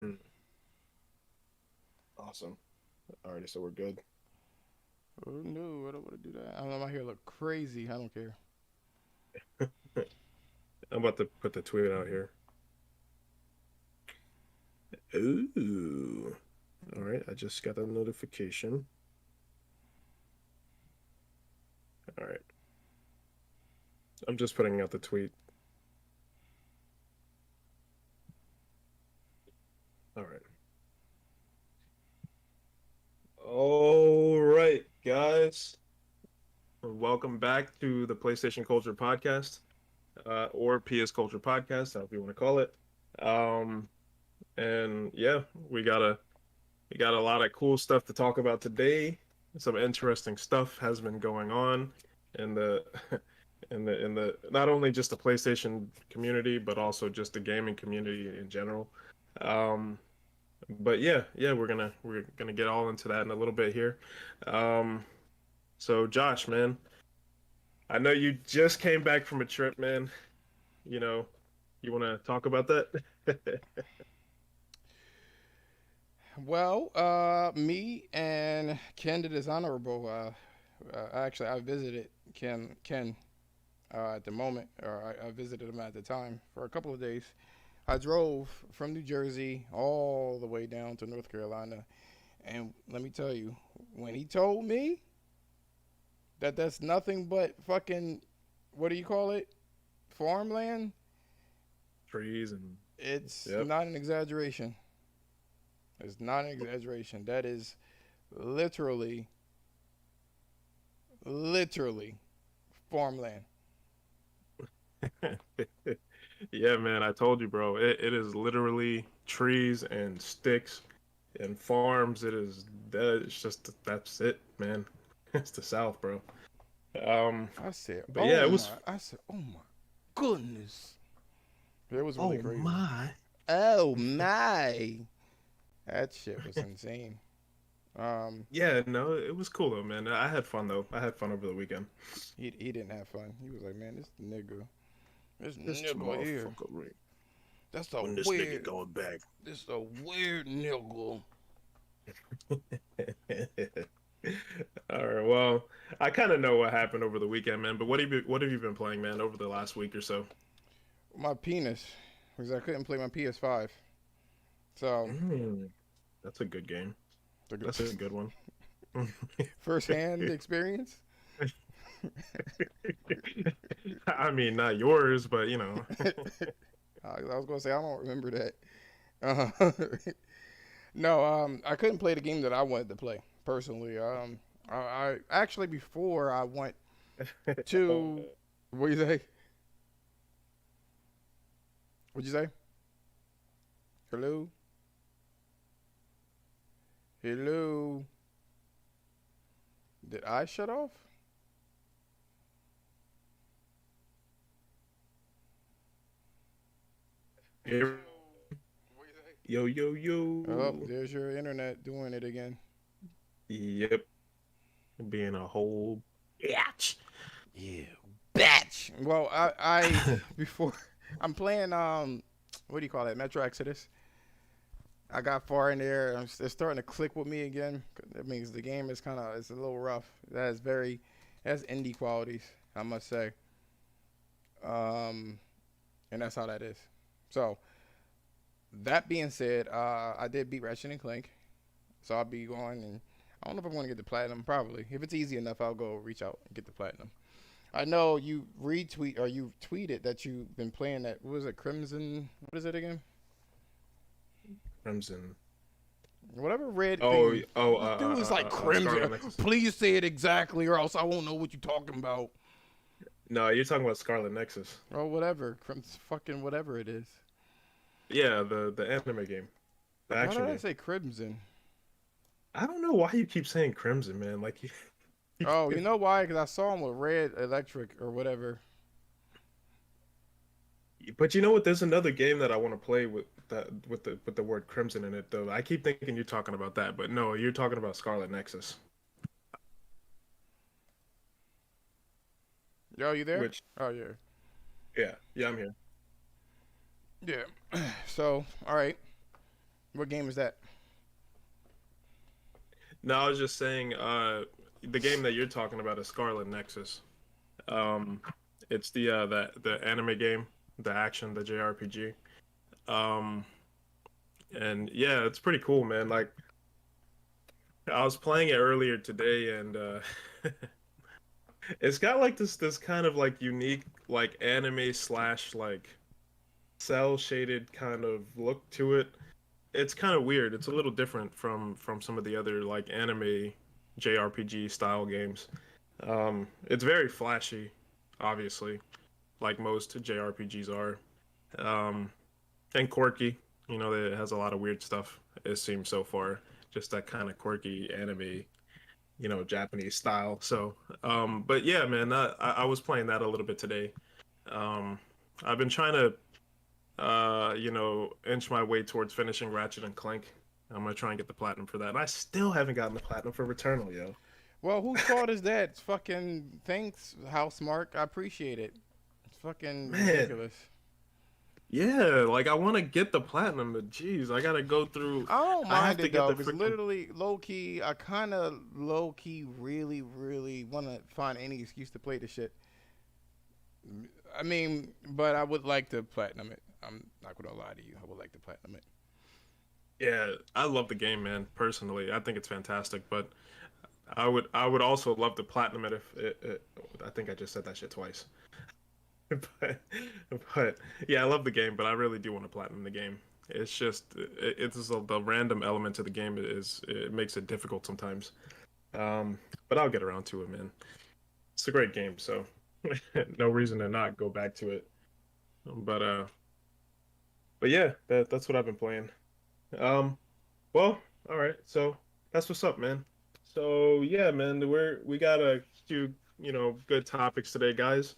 Mm, awesome. Alrighty, so we're good. Oh no, I don't want to do that. I don't know. My hair look crazy. I don't care. I'm about to put the tweet out here. Ooh. All right, I just got a notification. All right, I'm just putting out the tweet. All right. All right, guys. Welcome back to the PlayStation Culture Podcast, or PS Culture Podcast, however you want to call it. Um, and yeah, we got a lot of cool stuff to talk about today. Some interesting stuff has been going on in the in the not only just the PlayStation community, but also just the gaming community in general. Um, but yeah, we're gonna get all into that in a little bit here. Um, so Josh, man, I know you just came back from a trip, man. You know, you want to talk about that? Well, me and Ken did his honorable. Actually, I visited Ken at the moment, or I visited him at the time for a couple of days. I drove from New Jersey all the way down to North Carolina, and let me tell you, when he told me that that's nothing but fucking, what do you call it, farmland, Trees and it's yep. not an exaggeration. It's not an exaggeration. That is literally, literally farmland. Yeah, man, I told you, bro. It is literally trees and sticks and farms. It is that. It's just that's it, man. It's the South, bro. Um, I said, but yeah, oh it was. my, I said, oh my goodness. It was really Oh crazy. my. Oh my. That shit was insane. Um, Yeah, no, it was cool though, man. I had fun though. I had fun over the weekend. he didn't have fun. He was like, man, this This nigga here, motherfucker ring. that's a When this nigga weird, going back. this a weird nigga. All right. Well, I kind of know what happened over the weekend, man. But what have you been playing, man, over the last week or so? My penis, because I couldn't play my PS5. So, Mm, that's a good game. That's a good one. first hand experience. I mean, not yours, but you know. I was gonna say I don't remember that. Uh, no, I couldn't play the game that I wanted to play personally. I actually before I went to what you say? What'd you say? Hello, hello. Did I shut off? Here- What you say? Yo, yo, Oh, yo. there's your internet doing it again. Yep, being a whole bitch. Yeah, batch. Well, I before I'm playing what do you call that? Metro Exodus. I got far in there. It's starting to click with me again. That means the game is it's a little rough. It has indie qualities, I must say. Um, and that's how that is. So that being said, I did beat Ratchet and Clank, so I'll be going and I don't know if I'm going to get the platinum. Probably, if it's easy enough, I'll go reach out and get the platinum. I know you retweet or you tweeted that you've been playing that. What was it? Crimson. What is it again? Crimson. Whatever red Oh, thing. oh, Dude was like Scarlet Crimson. Nexus. Please say it exactly, or else I won't know what you're talking about. No, you're talking about Scarlet Nexus. Or whatever. Fucking whatever it is. Yeah, the anime game, the Why action did I game. say Crimson? I don't know why you keep saying Crimson, man. Like you, Oh, you know why? Because I saw him with red electric or whatever. but you know what? There's another game that I want to play with the word Crimson in it though. I keep thinking you're talking about that, but no, you're talking about Scarlet Nexus, Yo, you there? which Oh yeah. yeah, yeah, I'm here. Yeah. So, all right. What game is that? No, I was just saying, the game that you're talking about is Scarlet Nexus. Um, it's the anime game, the action, the JRPG. Um, and yeah, it's pretty cool, man. Like I was playing it earlier today, and it's got like this kind of like unique like anime slash like cell shaded kind of look to it. It's kind of weird. It's a little different from some of the other like anime JRPG style games. It's very flashy, obviously, like most JRPGs are, um, and quirky. You know, it has a lot of weird stuff. It seems so far, just that kind of quirky anime, Japanese style. So, but yeah, man, I was playing that a little bit today. Um, I've been trying to inch my way towards finishing Ratchet and Clank. I'm gonna try and get the platinum for that. And I still haven't gotten the platinum for Returnal, yo. Well, whose fault is that? It's fucking thanks, Housemark. I appreciate it. It's fucking Man, ridiculous. yeah, like I want to get the platinum, but geez, I gotta go through. I don't I have mind to it get though, the because freaking. literally, low key, I kind of low key really, really want to find any excuse to play the shit. I mean, but I would like to platinum it. I'm not gonna lie to you. I would like to platinum it. Yeah, I love the game, man. Personally, I think it's fantastic, but I would also love to platinum it if I think I just said that shit twice. but but yeah, I love the game, but I really do want to platinum the game. It's just it's just the random element to the game is it makes it difficult sometimes. But I'll get around to it, man. It's a great game, so no reason to not go back to it. But uh, but yeah, that's what I've been playing. Um, well, all right, so that's what's up, man. So yeah, man, we got a few good topics today, guys.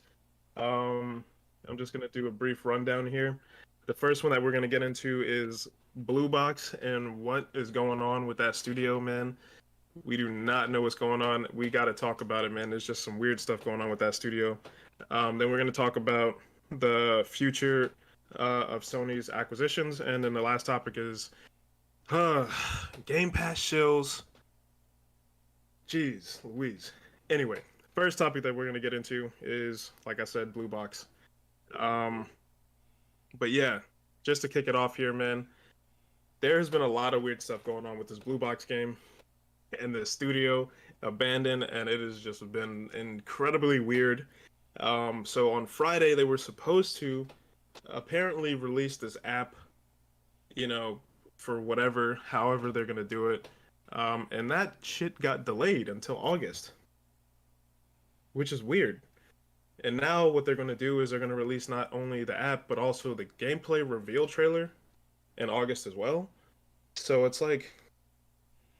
Um, I'm just gonna do a brief rundown here. The first one that we're gonna get into is Blue Box and what is going on with that studio, man. We do not know what's going on. We got to talk about it, man. There's just some weird stuff going on with that studio. Then we're gonna talk about the future of Sony's acquisitions, and then the last topic is Gamepass Shills. Jeez, Louise. Anyway, first topic that we're gonna get into is, like I said, Blue Box. Um, but yeah, just to kick it off here, man, there's been a lot of weird stuff going on with this Blue Box game and the studio abandoned, and it has just been incredibly weird. So on Friday, they were supposed to apparently release this app, you know, for whatever, however they're gonna do it. And that shit got delayed until August, which is weird. And now what they're gonna do is they're gonna release not only the app but also the gameplay reveal trailer in August as well. So it's like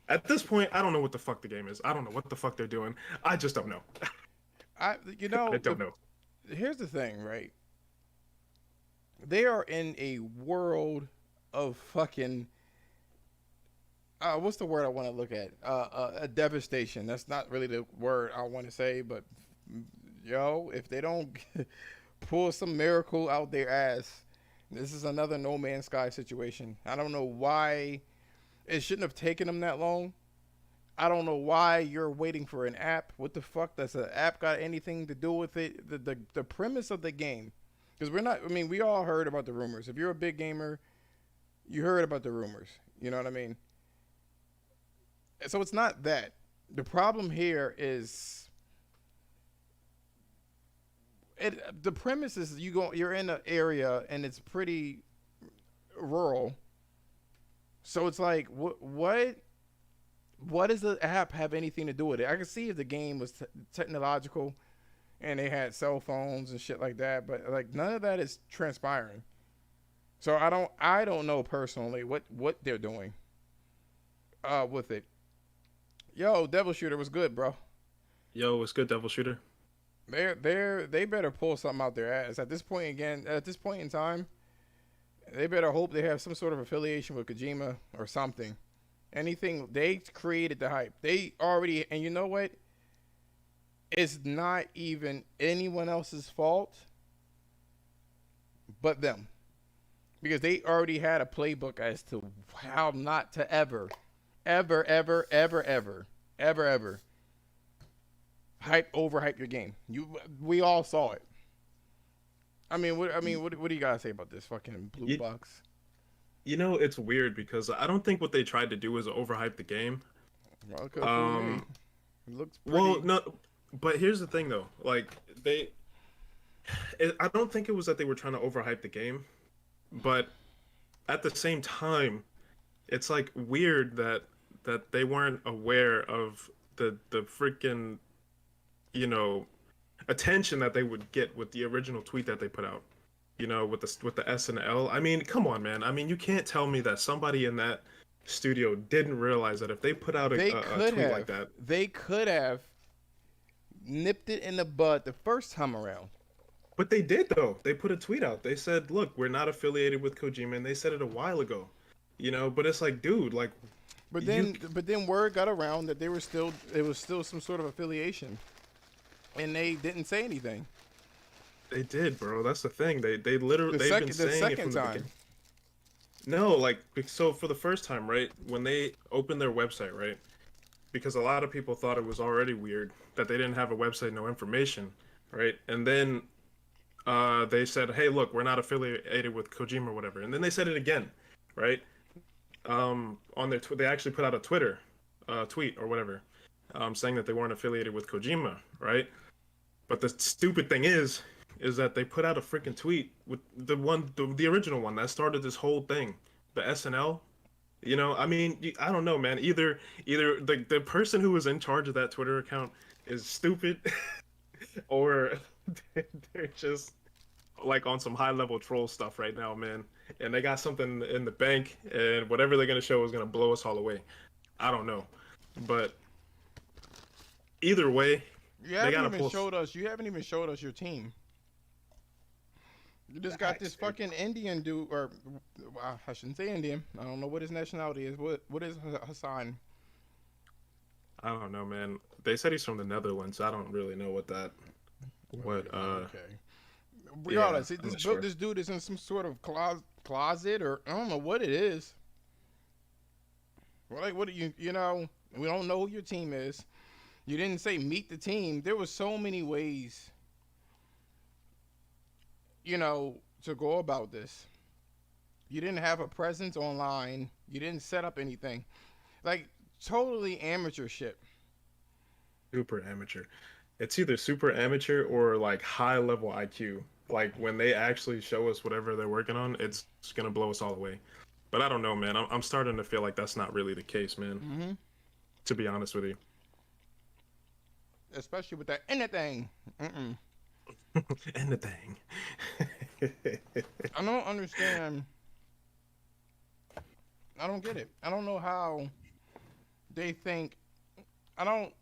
at this point, I don't know what the fuck the game is. I don't know what the fuck they're doing. I just don't know. I, you I know, don't know. here's the thing, right? They are in a world of fucking what's the word I want to look at? A devastation. That's not really the word I want to say, but yo, if they don't pull some miracle out their ass, this is another No Man's Sky situation. I don't know why it shouldn't have taken them that long. I don't know why you're waiting for an app. What the fuck? Does the app got anything to do with it? The premise of the game, because we're not. I mean, we all heard about the rumors. If you're a big gamer, you heard about the rumors. You know what I mean? So it's not that. The problem here is the premise is you're in an area and it's pretty rural. So it's like what does the app have anything to do with it? I can see if the game was technological and they had cell phones and shit like that, but like none of that is transpiring. So I don't know personally what they're doing with it. Yo, Devil Shooter was good, bro. Yo, what's good, Devil Shooter? They better pull something out their ass at this point again. At this point in time, they better hope they have some sort of affiliation with Kojima or something. Anything they created the hype. They already, and you know what? It's not even anyone else's fault but them. because they already had a playbook as to how not to ever overhype your game. We all saw it. What do you guys say about this fucking blue You, box? it's weird because I don't think what they tried to do was overhype the game. Well, it could have fooled me. Um, It looks well, pretty. no, but here's the thing though. Like I don't think it was that they were trying to overhype the game, but at the same time, it's like weird that they weren't aware of the freaking, you know, attention that they would get with the original tweet that they put out. With the S and L. I mean, come on, man. I mean, you can't tell me that somebody in that studio didn't realize that if they put out They a could tweet like have. that. They could have nipped it in the bud the first time around. But they did though. They put a tweet out. They said, "Look, we're not affiliated with Kojima," and they said it a while ago. But it's like, dude, like But you then, but then word got around that it was still some sort of affiliation, and they didn't say anything. they did, bro. That's the thing. They literally they've been The saying it second from the time, beginning. No, like so for the first time, right? When they opened their website, right? Because a lot of people thought it was already weird that they didn't have a website, no information, right? And then they said, "Hey, look, we're not affiliated with Kojima or whatever." And then they said it again, right? On they actually put out a Twitter tweet or whatever, saying that they weren't affiliated with Kojima, right? But the stupid thing is that they put out a freaking tweet with the original one that started this whole thing, the SNL. I mean, I don't know, man. Either the person who was in charge of that Twitter account is stupid, or they're just like on some high level troll stuff right now, man. And they got something in the bank, and whatever they're gonna show is gonna blow us all away. I don't know, but either way, they gotta pull. you haven't even showed us your team. You just got this Facts, dude. fucking Indian dude, or I shouldn't say Indian. I don't know what his nationality is. What is Hassan? I don't know, man. They said he's from the Netherlands. I don't really know what Okay. yeah, Regardless, I'm not sure. this dude is in some sort of closet, or I don't know what it is. Well, like, what do you know? We don't know who your team is. You didn't say meet the team. There was so many ways, to go about this. You didn't have a presence online. You didn't set up anything. Like, totally amateur shit. Super amateur. It's either super amateur or like high level IQ. Like when they actually show us whatever they're working on, it's gonna blow us all away. But I don't know, man. I'm starting to feel like that's not really the case, man. Hmm. To be honest with you. Especially with that anything. Mm-mm. Anything. I don't understand. I don't get it. I don't know how they think. I don't.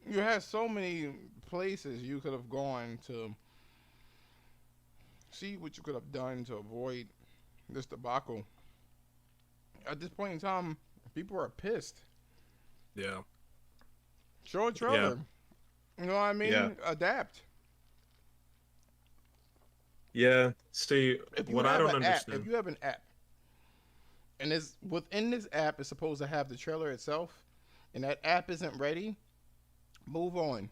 You had so many places you could have gone to see what you could have done to avoid this debacle. At this point in time, people are pissed. Yeah. Show a Yeah. trailer. You know what I Yeah. mean? Adapt. Yeah. See, If you what I have don't an app, if understand. you have an app, and it's within this app is supposed to have the trailer itself, and that app isn't ready, move on.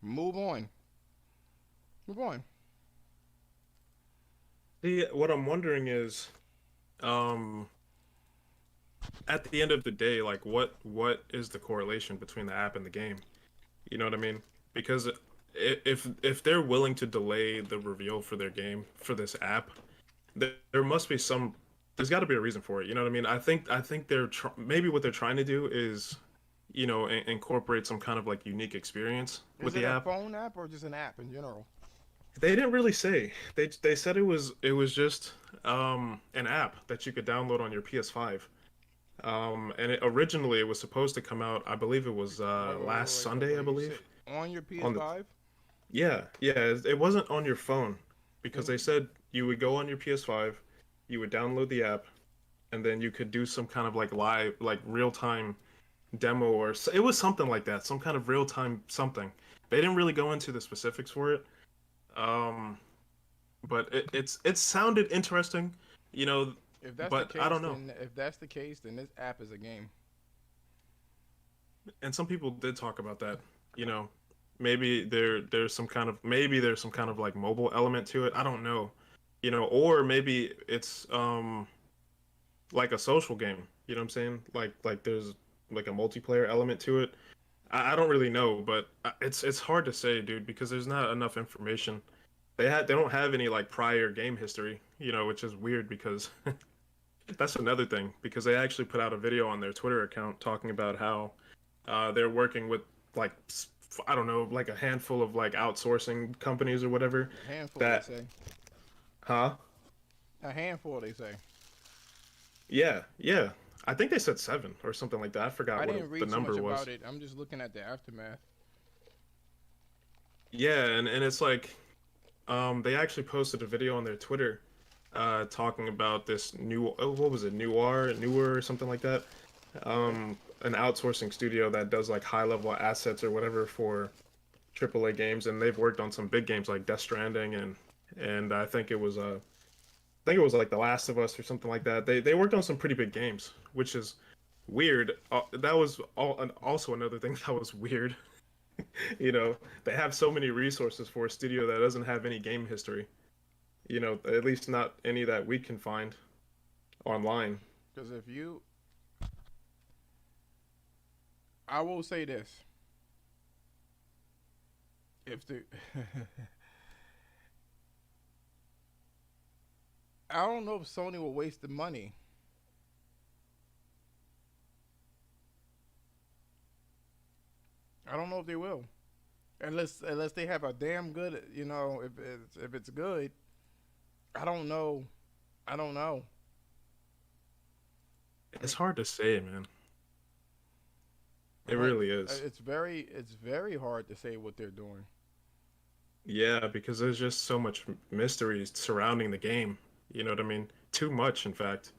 Move on. Move on. See, what I'm wondering is, um, at the end of the day, like what is the correlation between the app and the game? You know what I mean? Because if they're willing to delay the reveal for their game for this app, there must be some. There's got to be a reason for it. You know what I mean? I think maybe what they're trying to do is, incorporate some kind of like unique experience with Is it the a app. phone app or just an app in general? They didn't really say. They said it was just an app that you could download on your PS5. And originally it was supposed to come out. I believe it was last Sunday. I Wait. You said believe on your on the PS5? yeah, it wasn't on your phone because they said you would go on your PS5, you would download the app, and then you could do some kind of like live, like real time demo it was something like that, some kind of real time something. They didn't really go into the specifics for it. Um, but it sounded interesting, you know, If that's the but I case, don't know. then if that's the case, then this app is a game. And some people did talk about that, you know. Maybe there's some kind of like mobile element to it. I don't know. You know, or maybe it's like a social game. You know what I'm saying? Like there's like a multiplayer element to it. I don't really know, but it's hard to say, dude, because there's not enough information. They don't have any like prior game history, you know, which is weird because that's another thing because they actually put out a video on their Twitter account talking about how they're working with like I don't know, like a handful of like outsourcing companies or whatever. A handful, they That, say. huh? A handful, they say. Yeah, yeah. I think they said seven or something like that. I forgot I what didn't the read too much number was. about it. I'm just looking at the aftermath. Yeah, and it's like they actually posted a video on their Twitter talking about this new what was it, newer or something like that. Okay. An outsourcing studio that does like high level assets or whatever for AAA games, and they've worked on some big games like Death Stranding and I think it was like The Last of Us or something like that. They worked on some pretty big games, which is weird. That was also another thing that was weird. You know, they have so many resources for a studio that doesn't have any game history. You know, at least not any that we can find online. Because if you, I will say this: if the, I don't know if Sony will waste the money. I don't know if they will, unless they have a damn good, if it's good. I don't know. I don't know. I It's mean, hard to say, man. It right? really is. It's very hard to say what they're doing. Yeah, because there's just so much mystery surrounding the game. You know what I mean? Too much, in fact.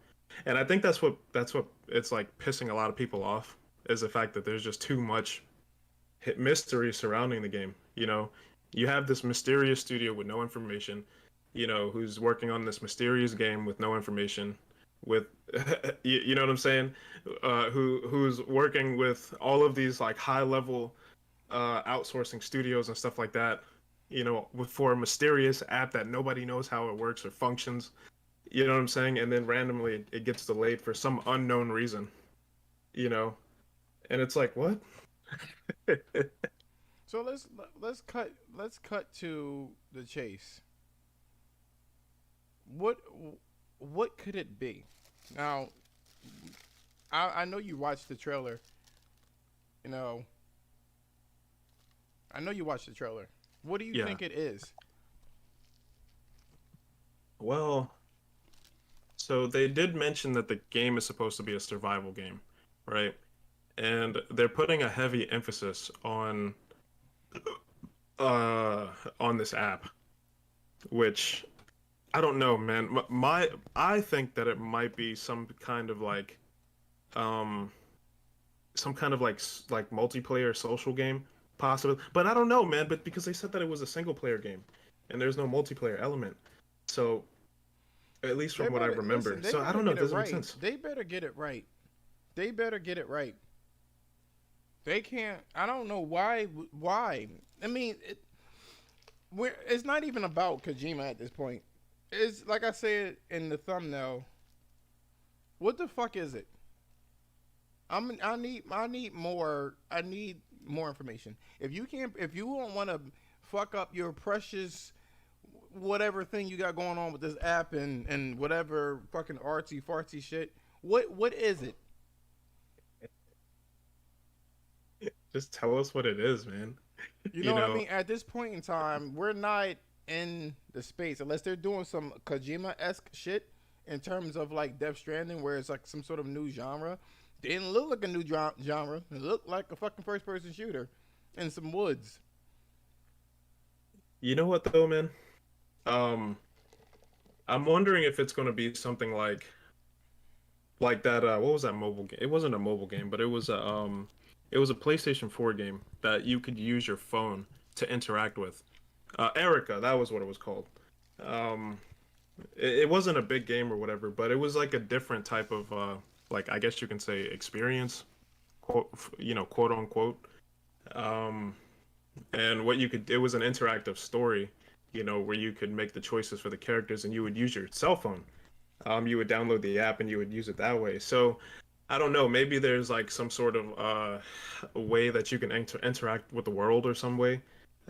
And I think that's what it's like pissing a lot of people off is the fact that there's just too much mystery surrounding the game. You know, you have this mysterious studio with no information, you know, who's working on this mysterious game with no information, with you know what I'm saying? Who's working with all of these like high level outsourcing studios and stuff like that. You know, for a mysterious app that nobody knows how it works or functions. You know what I'm saying? And then randomly it gets delayed for some unknown reason. You know, and it's like what? So let's cut to the chase. What what could it be? Now, I know you watched the trailer. You know, I know you watched the trailer. What do you Yeah. think it is? Well, so they did mention that the game is supposed to be a survival game, right? And they're putting a heavy emphasis uh on this app, which I don't know, man. I think that it might be um some kind of like multiplayer social game possibly. But I don't know, man, but because they said that it was a single player game and there's no multiplayer element. So, at least They from what I better listen. remember. They So, I better don't know, get it it doesn't make right. sense. They better get it right. They better get it right. They can't. I don't know why. Why? I mean, it's not even about Kojima at this point. It's like I said in the thumbnail. What the fuck is it? I need more information. If you don't want to fuck up your precious whatever thing you got going on with this app and whatever fucking artsy fartsy shit, what is it? Just tell us what it is, man. You You know what I know, mean? At this point in time, we're not in the space unless they're doing some Kojima esque shit in terms of like Death Stranding, where it's like some sort of new genre. It didn't look like a new genre. It looked like a fucking first person shooter in some woods. you know what though, man? Um, I'm wondering if it's going to be something like that what was that mobile game? It wasn't a mobile game, but it was a PlayStation 4 game that you could use your phone to interact with. Erica, that was what it was called. Um, it wasn't a big game or whatever, but it was like a different type of like I guess you can say experience, quote unquote. Um, and what you could it was an interactive story, where you could make the choices for the characters, and you would use your cell phone. You would download the app and you would use it that way. So I don't know, maybe there's like some sort of way that you can interact with the world or some way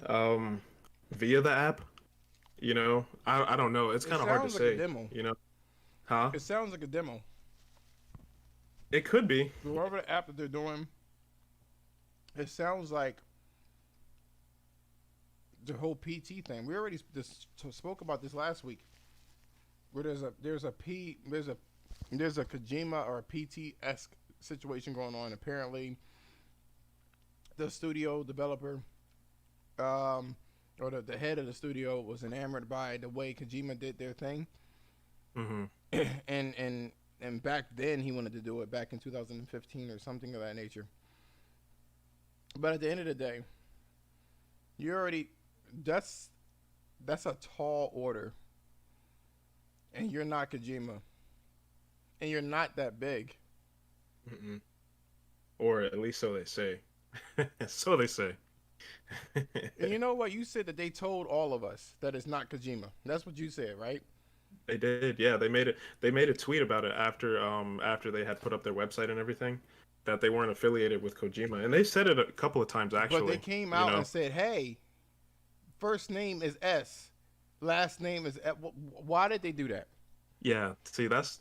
um, via the app. I don't know. It's It kind of hard to sounds like a say. demo. Huh? It sounds like a demo. It could be. Whatever the app that they're doing, it sounds like the whole PT thing. We already spoke about this last week. Where there's a Kojima or a PT esque situation going on. Apparently, the studio developer, um, or the head of the studio was enamored by the way Kojima did their thing, Hmm. and back then he wanted to do it back in 2015 or something of that nature. But at the end of the day, you already that's that's a tall order, and you're not Kojima, and you're not that big. Mm-mm. Or at least so they say. So they say. And you know what? You said that they told all of us that it's not Kojima. That's what you said, right? They did, yeah. They made a tweet about it after they had put up their website and everything, that they weren't affiliated with Kojima. And they said it a couple of times But they actually, came you out know. and said, "Hey, first name is S, last name is F." Why did they do that? Yeah, see that's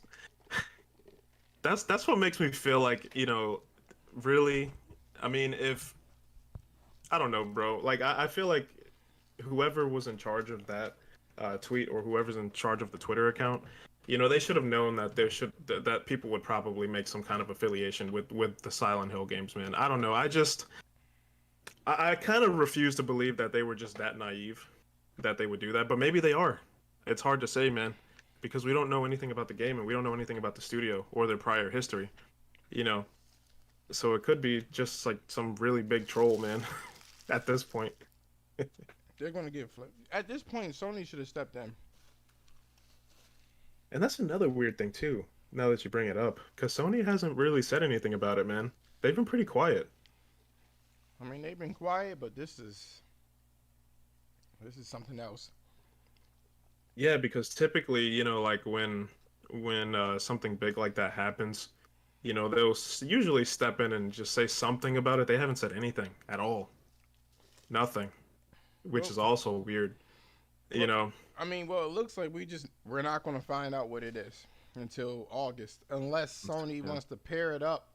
what makes me feel like, really, I mean, if I don't know, bro. Like I feel like whoever was in charge of that tweet, or whoever's in charge of the Twitter account, they should have known that that people would probably make some kind of affiliation with the Silent Hill games, man. I don't know. I kind of refuse to believe that they were just that naive that they would do that, but maybe they are. It's hard to say, man, because we don't know anything about the game and we don't know anything about the studio or their prior history, you know. So it could be just like some really big troll, man, at this point. They're going to get flipped. At this point, Sony should have stepped in. And that's another weird thing too, now that you bring it up, because Sony hasn't really said anything about it, man. They've been pretty quiet. I mean, they've been quiet, but this is something else. Yeah, because typically, like when something big like that happens, they'll usually step in and just say something about it. They haven't said anything at all. Nothing, which Well, is also weird, you well, know. I mean, well, it looks like we're not going to find out what it is until August, unless Sony Yeah. wants to pair it up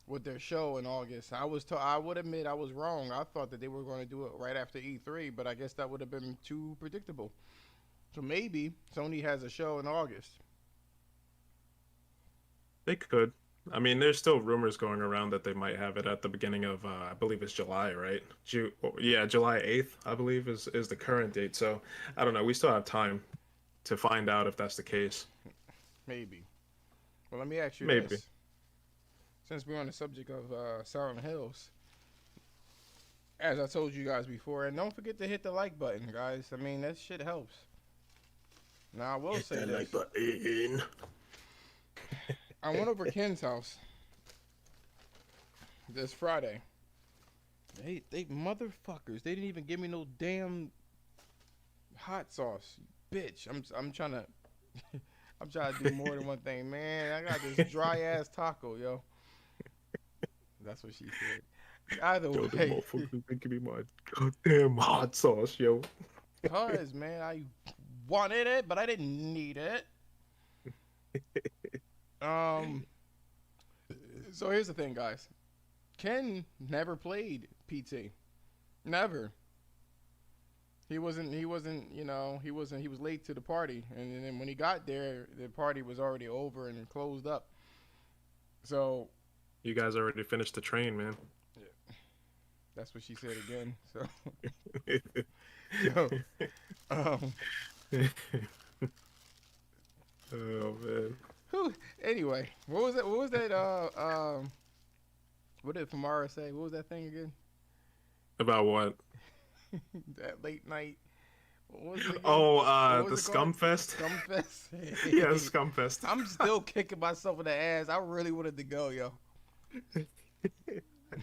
with their show in August. I would admit I was wrong. I thought that they were going to do it right after E3, but I guess that would have been too predictable. So maybe Sony has a show in August. They could. I mean, there's still rumors going around that they might have it at the beginning of, I believe it's July, right? Yeah, July 8th, I believe is the current date. So I don't know. We still have time to find out if that's the case. Maybe. Well, let me ask you Maybe. this: since we're on the subject of Silent Hills, as I told you guys before, and don't forget to hit the like button, guys. I mean, that shit helps. Now I will Hit say that like this: button. I went over Ken's house this Friday. They motherfuckers. They didn't even give me no damn hot sauce, bitch. I'm trying to I'm trying to do more than one thing, man. I got this dry ass taco, yo. That's what she said. Either Yo, the way, motherfuckers been giving me my goddamn hot sauce, yo. cause man, I wanted it, but I didn't need it. Um. So here's the thing, guys. Ken never played PT. Never. He wasn't. He wasn't. You know. He wasn't. He was late to the party, and then when he got there, the party was already over and closed up. So You guys already finished the train, man. yeah, that's what she said again. So yo, um, Oh man. whew, anyway, what was that? What was that? What did Famara say? What was that thing again? About what? That late night. What was it again? Oh, What the was it called? Scumfest. Yeah, Scumfest. Scumfest. I'm still kicking myself in the ass. I really wanted to go, yo. I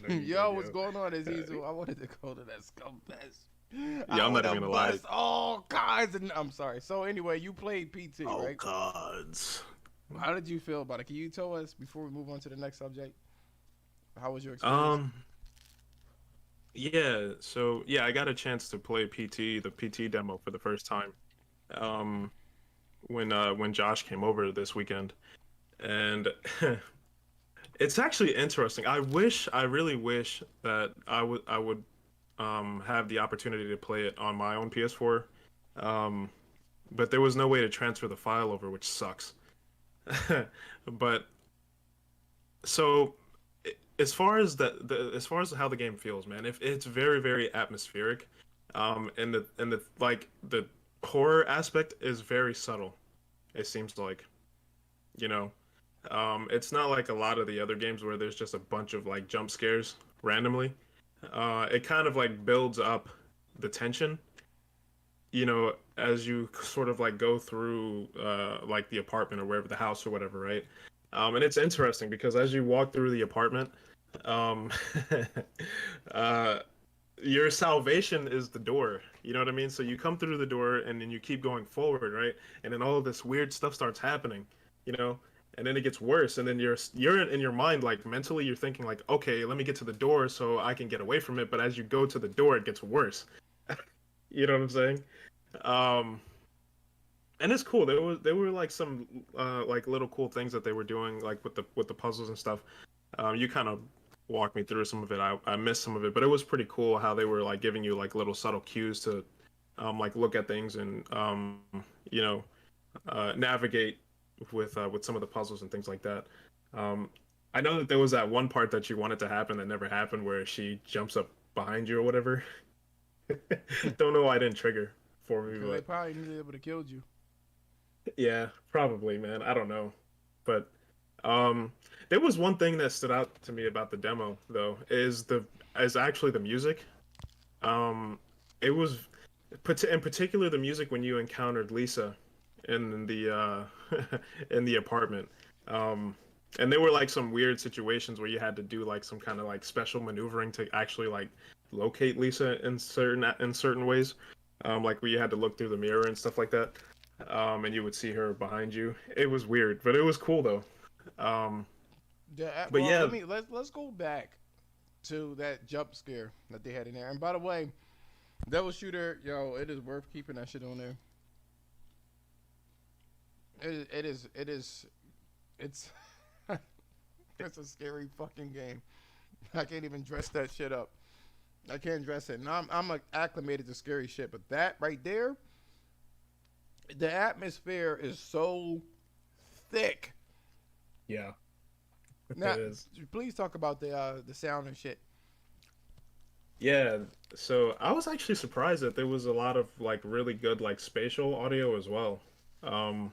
know you did, Yo, what's yo. going on, Uh, Azizu? I wanted to go to that Scumfest. yeah, I I'm would not even have gonna lie. bust all kinds of. I'm sorry. So anyway, you played PT, Oh right? gods. How did you feel about it? Can you tell us before we move on to the next subject? How was your experience? Um, yeah, so yeah, I got a chance to play the PT demo for the first time. Um, when Josh came over this weekend. And it's actually interesting. I really wish that I would have the opportunity to play it on my own PS4. Um, but there was no way to transfer the file over, which sucks. But so as far as as far as how the game feels, man, if it's very, very atmospheric, and the like the horror aspect is very subtle, it seems like, you know. It's not like a lot of the other games where there's just a bunch of like jump scares randomly. It kind of like builds up the tension, as you sort of like go through like the apartment or wherever the house or whatever, right? And it's interesting because as you walk through the apartment, um, uh, your salvation is the door. You know what I mean? So you come through the door and then you keep going forward, right? And then all of this weird stuff starts happening, you know? And then it gets worse, and then you're in your mind, like mentally you're thinking like, okay, let me get to the door so I can get away from it. But as you go to the door, it gets worse. You know what I'm saying? Um, and it's cool. There were like some like little cool things that they were doing, like with the puzzles and stuff. You kind of walked me through some of it. I missed some of it, but it was pretty cool how they were like giving you like little subtle cues to like look at things and you know navigate with some of the puzzles and things like that. Um, I know that there was that one part that you wanted to happen that never happened, where she jumps up behind you or whatever. Don't know why I didn't trigger for me, Because they but probably knew able to killed you. yeah, probably, man. I don't know, but um, there was one thing that stood out to me about the demo, though, is actually the music. Um, it was in particular the music when you encountered Lisa in the in the apartment. Um, and there were like some weird situations where you had to do like some kind of like special maneuvering to actually like locate Lisa in certain ways. Like where you had to look through the mirror and stuff like that. And you would see her behind you. It was weird, but it was cool though. Um, but Well, yeah, let's go back to that jump scare that they had in there. And by the way, Devil Shooter, yo, it is worth keeping that shit on there. It is it's it's a scary fucking game. I can't even dress that shit up. I can't dress it. And I'm like, acclimated to scary shit, but that right there, the atmosphere is so thick. yeah, Now, it is. please talk about the sound and shit. Yeah, so I was actually surprised that there was a lot of like really good like spatial audio as well. Um,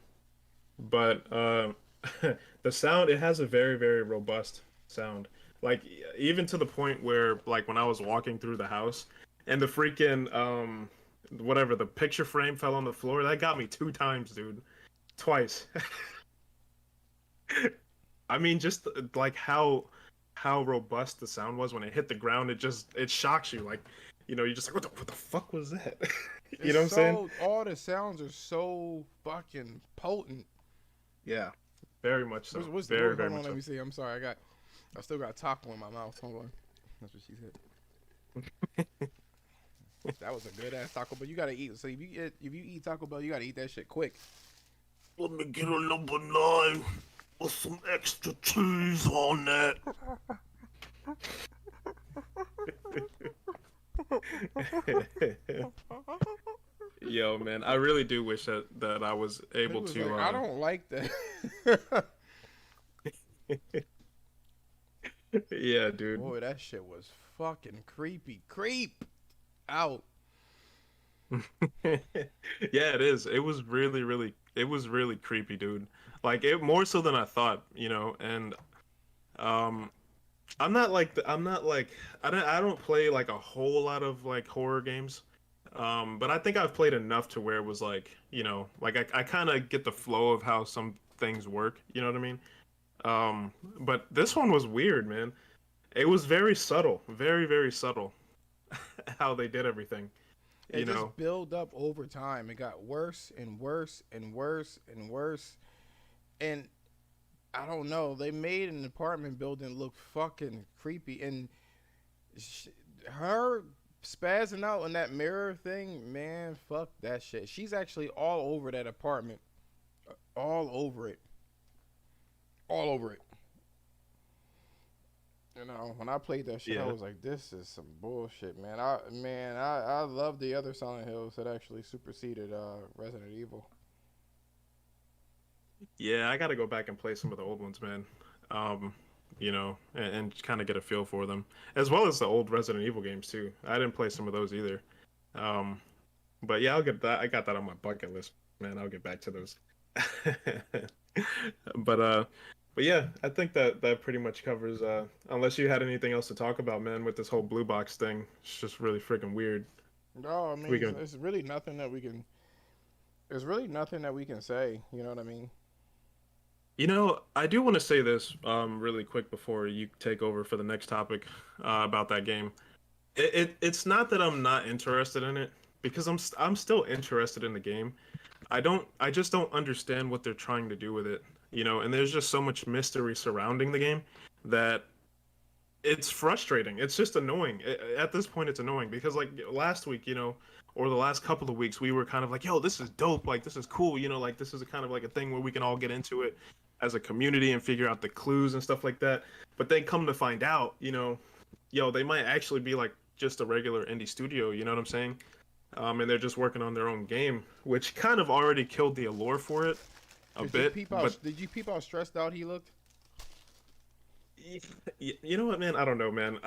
but the sound, it has a very, very robust sound. Like even to the point where like when I was walking through the house and the freaking whatever, the picture frame fell on the floor, that got me two times, dude. Twice. I mean, just like how robust the sound was when it hit the ground, it shocks you. Like, you're just like, what the fuck was that? You It's know what I'm saying? so all the sounds are so fucking potent. Yeah, very much so. What's the Very, word? very Hold on, much let so. me see. I'm sorry. I still got taco in my mouth. Hold on. That's what she said. That was a good ass Taco Bell. You gotta eat. So if you eat Taco Bell, you gotta eat that shit quick. Let me get a number 9 with some extra cheese on that. Yo, man, I really do wish that I was He able was to like, I don't like that. yeah, dude. Boy, that shit was fucking creepy. Creep out. Yeah, it is. It was really creepy, dude. Like it more so than I thought, and um I'm not like I don't play like a whole lot of like horror games. But I think I've played enough to where it was like, like I kind of get the flow of how some things work. You know what I mean? But this one was weird, man. It was very subtle, very, very subtle how they did everything. It You know? just built up over time. It got worse and worse and worse and worse. And I don't know. They made an apartment building look fucking creepy. And sh- her spazzing out in that mirror thing, man, fuck that shit. She's actually all over that apartment. All over it. All over it. You know, when I played that shit, I Yeah. was like, "This is some bullshit, man." I love the other Silent Hills that actually superseded Resident Evil. Yeah, I got to go back and play some of the old ones, man. Um, and kind of get a feel for them, as well as the old Resident Evil games too. I didn't play some of those either. Um, but yeah, I'll get that. I got that on my bucket list, man. I'll get back to those. But but yeah, I think that pretty much covers. Unless you had anything else to talk about, man, with this whole blue box thing, it's just really freaking weird. No, I We mean, can, it's really nothing that we can. There's really nothing that we can say. You know what I mean? I do want to say this really quick before you take over for the next topic about that game. It's not that I'm not interested in it because I'm still interested in the game. I just don't understand what they're trying to do with it, and there's just so much mystery surrounding the game that it's frustrating. It's just annoying. At this point, it's annoying because like last week, or the last couple of weeks, we were kind of like, "Yo, this is dope. Like this is cool. Like this is a kind of like a thing where we can all get into it as a community and figure out the clues and stuff like that." But then come to find out, yo, they might actually be like just a regular indie studio. You know what I'm saying? And they're just working on their own game, which kind of already killed the allure for it a bit. But Did you peep how stressed out he looked? you know what, man? I don't know, man.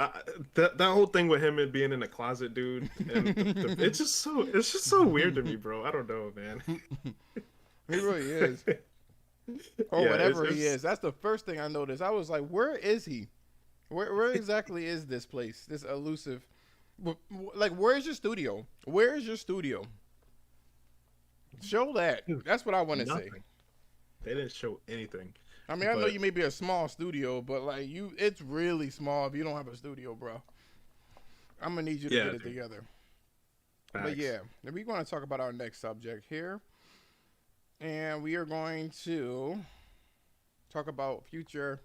That whole thing with him and being in the closet, dude, and it's just so weird to me, bro. I don't know, man. He really is, or Yeah, it's whatever he it's is. That's the first thing I noticed. I was like, "Where is he? Where exactly is this place? This elusive? Like, where's your studio? Where is your studio? Show that. dude, That's what I want to say." nothing. They didn't show anything, I mean, I know but you may be a small studio, but like it's really small if you don't have a studio, bro. I'm gonna need you to yeah, get it dude, together. But facts. yeah, we're going to talk about our next subject here, and we are going to talk about future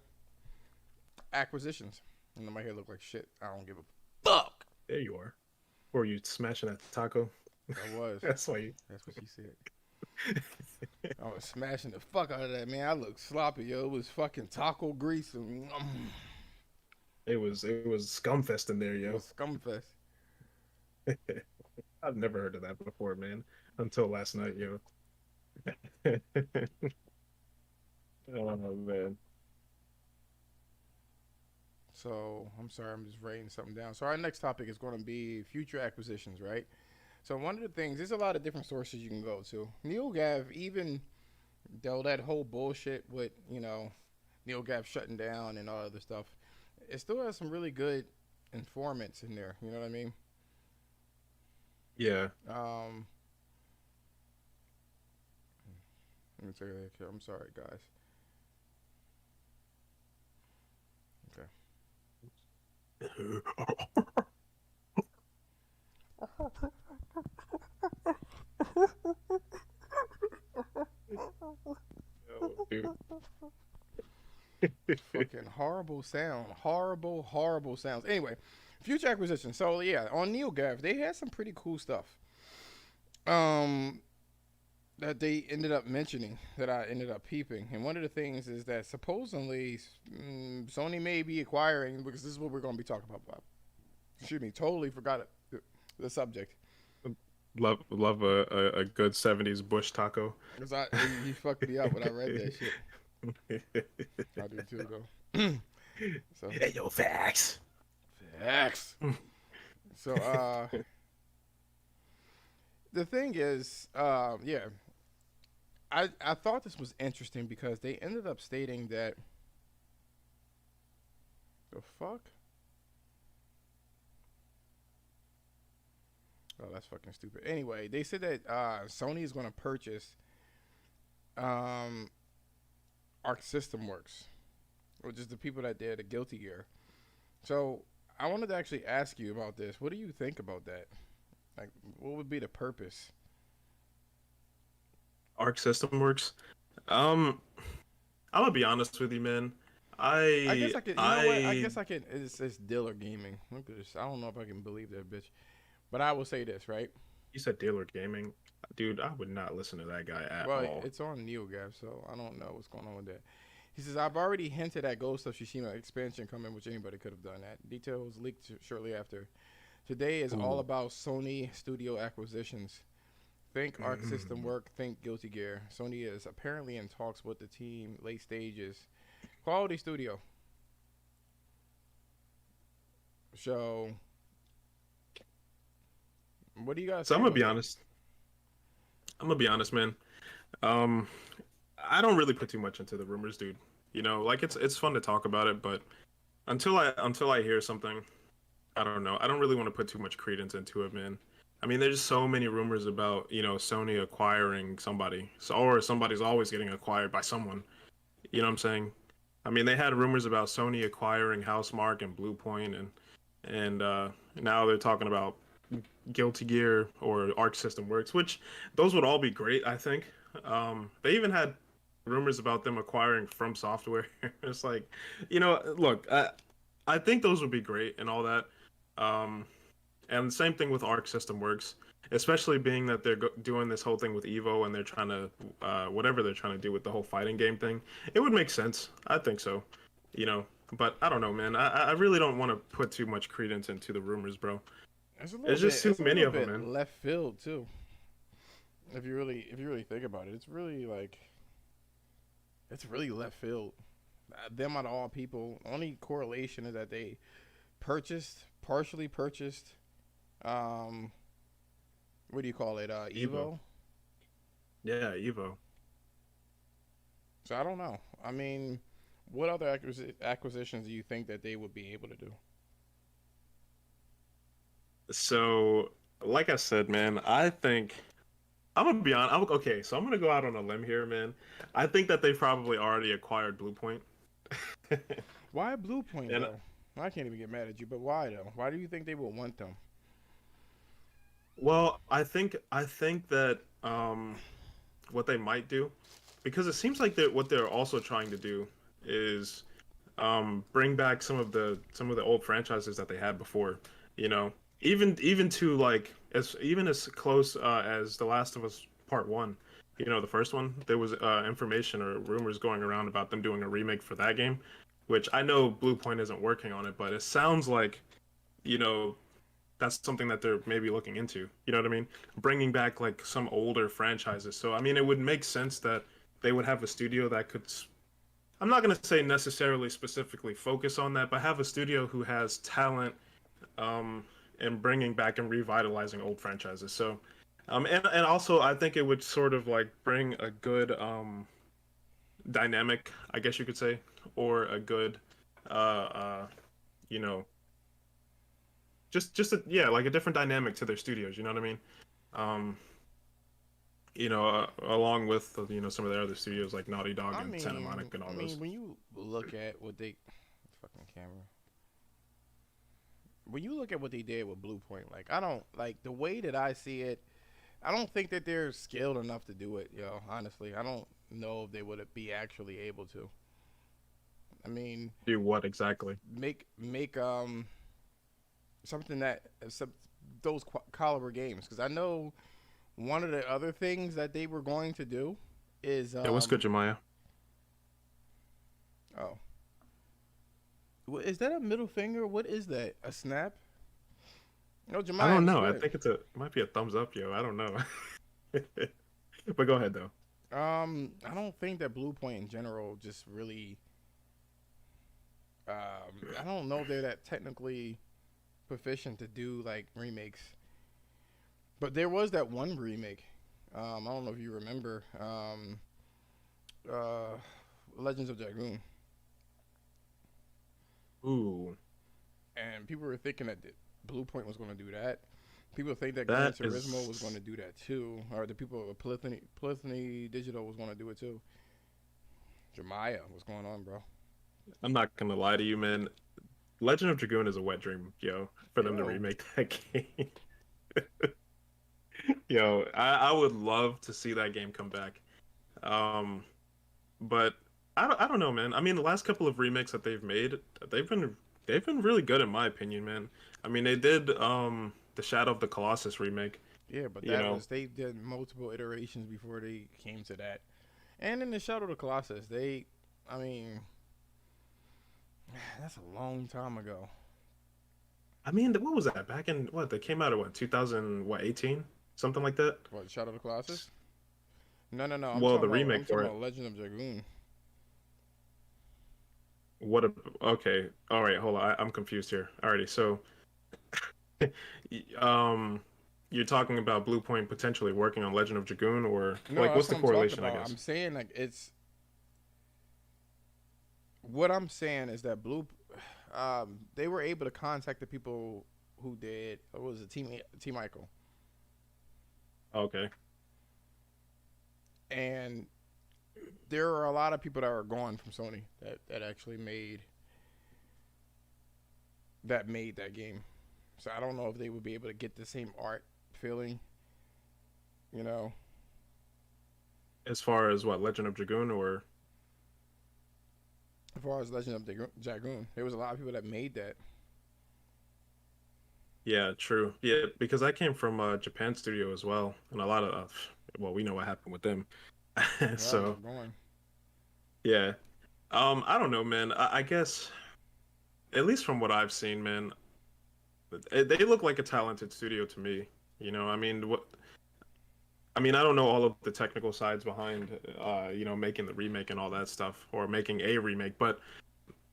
acquisitions. And my hair look like shit. I don't give a fuck. There you are. Or you smashing that taco? I was. That's why you. That's what she said. I was smashing the fuck out of that, man. I looked sloppy, yo. It was fucking taco grease and It was scumfest in there, it yo. was scumfest. I've never heard of that before, man. Until last night, yo. Oh man. So I'm sorry, I'm just writing something down. So our next topic is going to be future acquisitions, right? So one of the things, there's a lot of different sources you can go to. NeoGav, even though that whole bullshit with NeoGav shutting down and all other stuff, it still has some really good informants in there. You know what I mean? Yeah. Um, Let me take that here. I'm sorry, guys. Okay. Oh, dude. Fucking horrible sound. Horrible, horrible sounds. Anyway, future acquisition. So yeah, on NeoGAF, they had some pretty cool stuff. Um, that they ended up mentioning that I ended up peeping. And one of the things is that supposedly Sony may be acquiring, because this is what we're going to be talking about. Excuse me, totally forgot the subject. Love a good 70s bush taco. Because he fucked me up when I read that shit. I do too, though. So, Hey, yo, facts. facts. So, the thing is, yeah, I thought this was interesting because they ended up stating that the fuck. Oh, that's fucking stupid. Anyway, they said that Sony is going to purchase um, Arc System Works, which is the people that did the Guilty Gear. So I wanted to actually ask you about this. What do you think about that? Like, what would be the purpose? Arc System works. Um, I'm gonna be honest with you, man. I guess I I could. You know what? I I guess I can. It's Diller Gaming. Look at this. I don't know if I can believe that bitch, but I will say this, right? You said Dealer Gaming, dude. I would not listen to that guy at Well, all. it's on NeoGaf, so I don't know what's going on with that. He says, I've already hinted at Ghost of Tsushima expansion coming, which anybody could have done that. Details leaked shortly after. Today is all Ooh. about Sony studio acquisitions. Think Arc System Mm. Work, think Guilty Gear. Sony is apparently in talks with the team, late stages. Quality studio. So, what do you guys So say I'm gonna about be that? honest. I'm gonna be honest, man. Um, I don't really put too much into the rumors, dude. You know, like it's fun to talk about it, but until I hear something, I don't know. I don't really want to put too much credence into it, man. I mean, there's so many rumors about, Sony acquiring somebody. So, or somebody's always getting acquired by someone. You know what I'm saying? I mean, they had rumors about Sony acquiring Housemarque and Bluepoint and now they're talking about Guilty Gear or Arc System Works, which those would all be great, I think. They even had rumors about them acquiring From Software. It's like, look, I think those would be great and all that. Um, and the same thing with Arc System Works, especially being that they're doing this whole thing with Evo and they're trying to, whatever they're trying to do with the whole fighting game thing. It would make sense. I think so. You know, but I don't know, man. I really don't want to put too much credence into the rumors, bro. It's a little There's bit. just too It's a many little of them, bit man. left field too. If you really think about it, it's really like it's really left field. Them out of all people, only correlation is that they partially purchased. Um, what do you call it? Evo. Evo. Yeah, Evo. So I don't know. I mean, what other acquisitions do you think that they would be able to do? So, like I said, man, I think I'm gonna be honest. Okay, so I'm gonna go out on a limb here, man. I think that they probably already acquired Bluepoint. Why Blue Point And though? I can't even get mad at you, but why though? Why do you think they would want them? well, I think that what they might do, because it seems like that what they're also trying to do is bring back some of the old franchises that they had before. You know, even to like as close as The Last of Us Part One. You know, the first one. There was information or rumors going around about them doing a remake for that game, which I know Bluepoint isn't working on it, but it sounds like you know that's something that they're maybe looking into. You know what I mean? Bringing back like some older franchises. So I mean, it would make sense that they would have a studio that could. I'm not gonna say necessarily specifically focus on that, but have a studio who has talent in bringing back and revitalizing old franchises. So, and also I think it would sort of like bring a good dynamic, I guess you could say, or a good, uh, uh, you know, yeah, like a different dynamic to their studios. You know what I mean? Um, along with some of their other studios like Naughty Dog and Santa Monica and I all mean, those. when you look at what they fucking camera, when you look at what they did with Blue Point, like I don't like the way that I see it. I don't think that they're skilled enough to do it, yo. Honestly, I don't know if they would be actually able to. I mean, Do what exactly? make something that those caliber games because I know one of the other things that they were going to do is Yeah, what's good, Jemiah? oh, is that a middle finger? What is that? A snap? No, I Jemiah don't was know. I good. think it might be a thumbs up, yo. I don't know. But go ahead though. I don't think that Blue Point in general just really. I don't know if they're that technically proficient to do like remakes. But there was that one remake. I don't know if you remember. Uh, Legends of Dragoon, Ooh. and people were thinking that Blue Point was going to do that. People think that Gran That Turismo was going is. to do that too, or the people at Polyphony Digital was going to do it too. Jemiah, what's going on, bro? I'm not gonna lie to you, man. Legend of Dragoon is a wet dream, yo, for them to Yo, remake that game. Yo, I would love to see that game come back. Um, but I don't know, man. I mean, the last couple of remakes that they've made, they've been they've been really good in my opinion, man. I mean, they did the Shadow of the Colossus remake, yeah, but you that know, was they did multiple iterations before they came to that. And in the Shadow of the Colossus, I mean, that's a long time ago. I mean, what was that? Back in what? They came out at what, 2000, what, 18? Something like that? What Shadow of the Colossus? No, no, no. I'm Well, talking the about remake for it. Legend of Dragoon. What a, okay. All right, hold on. I'm confused here. Alrighty, so um you're talking about Blue Point potentially working on Legend of Dragoon, or No, like that's what's the what I'm talking correlation, I about. I'm guess? saying like it's what I'm saying is that they were able to contact the people who did. What was it, Team Michael, Okay. and there are a lot of people that are gone from Sony that actually made that game. So I don't know if they would be able to get the same art feeling, you know. As far as what, Legend of Dragoon or As far as Legend of Dragoon, there was a lot of people that made that. yeah, true. Yeah, because I came from Japan studio as well, and a lot of well, we know what happened with them. Yeah, they're So, going. yeah. I don't know, man. I guess at least from what I've seen, man, they look like a talented studio to me. I mean, I don't know all of the technical sides behind, making the remake and all that stuff, or making a remake. But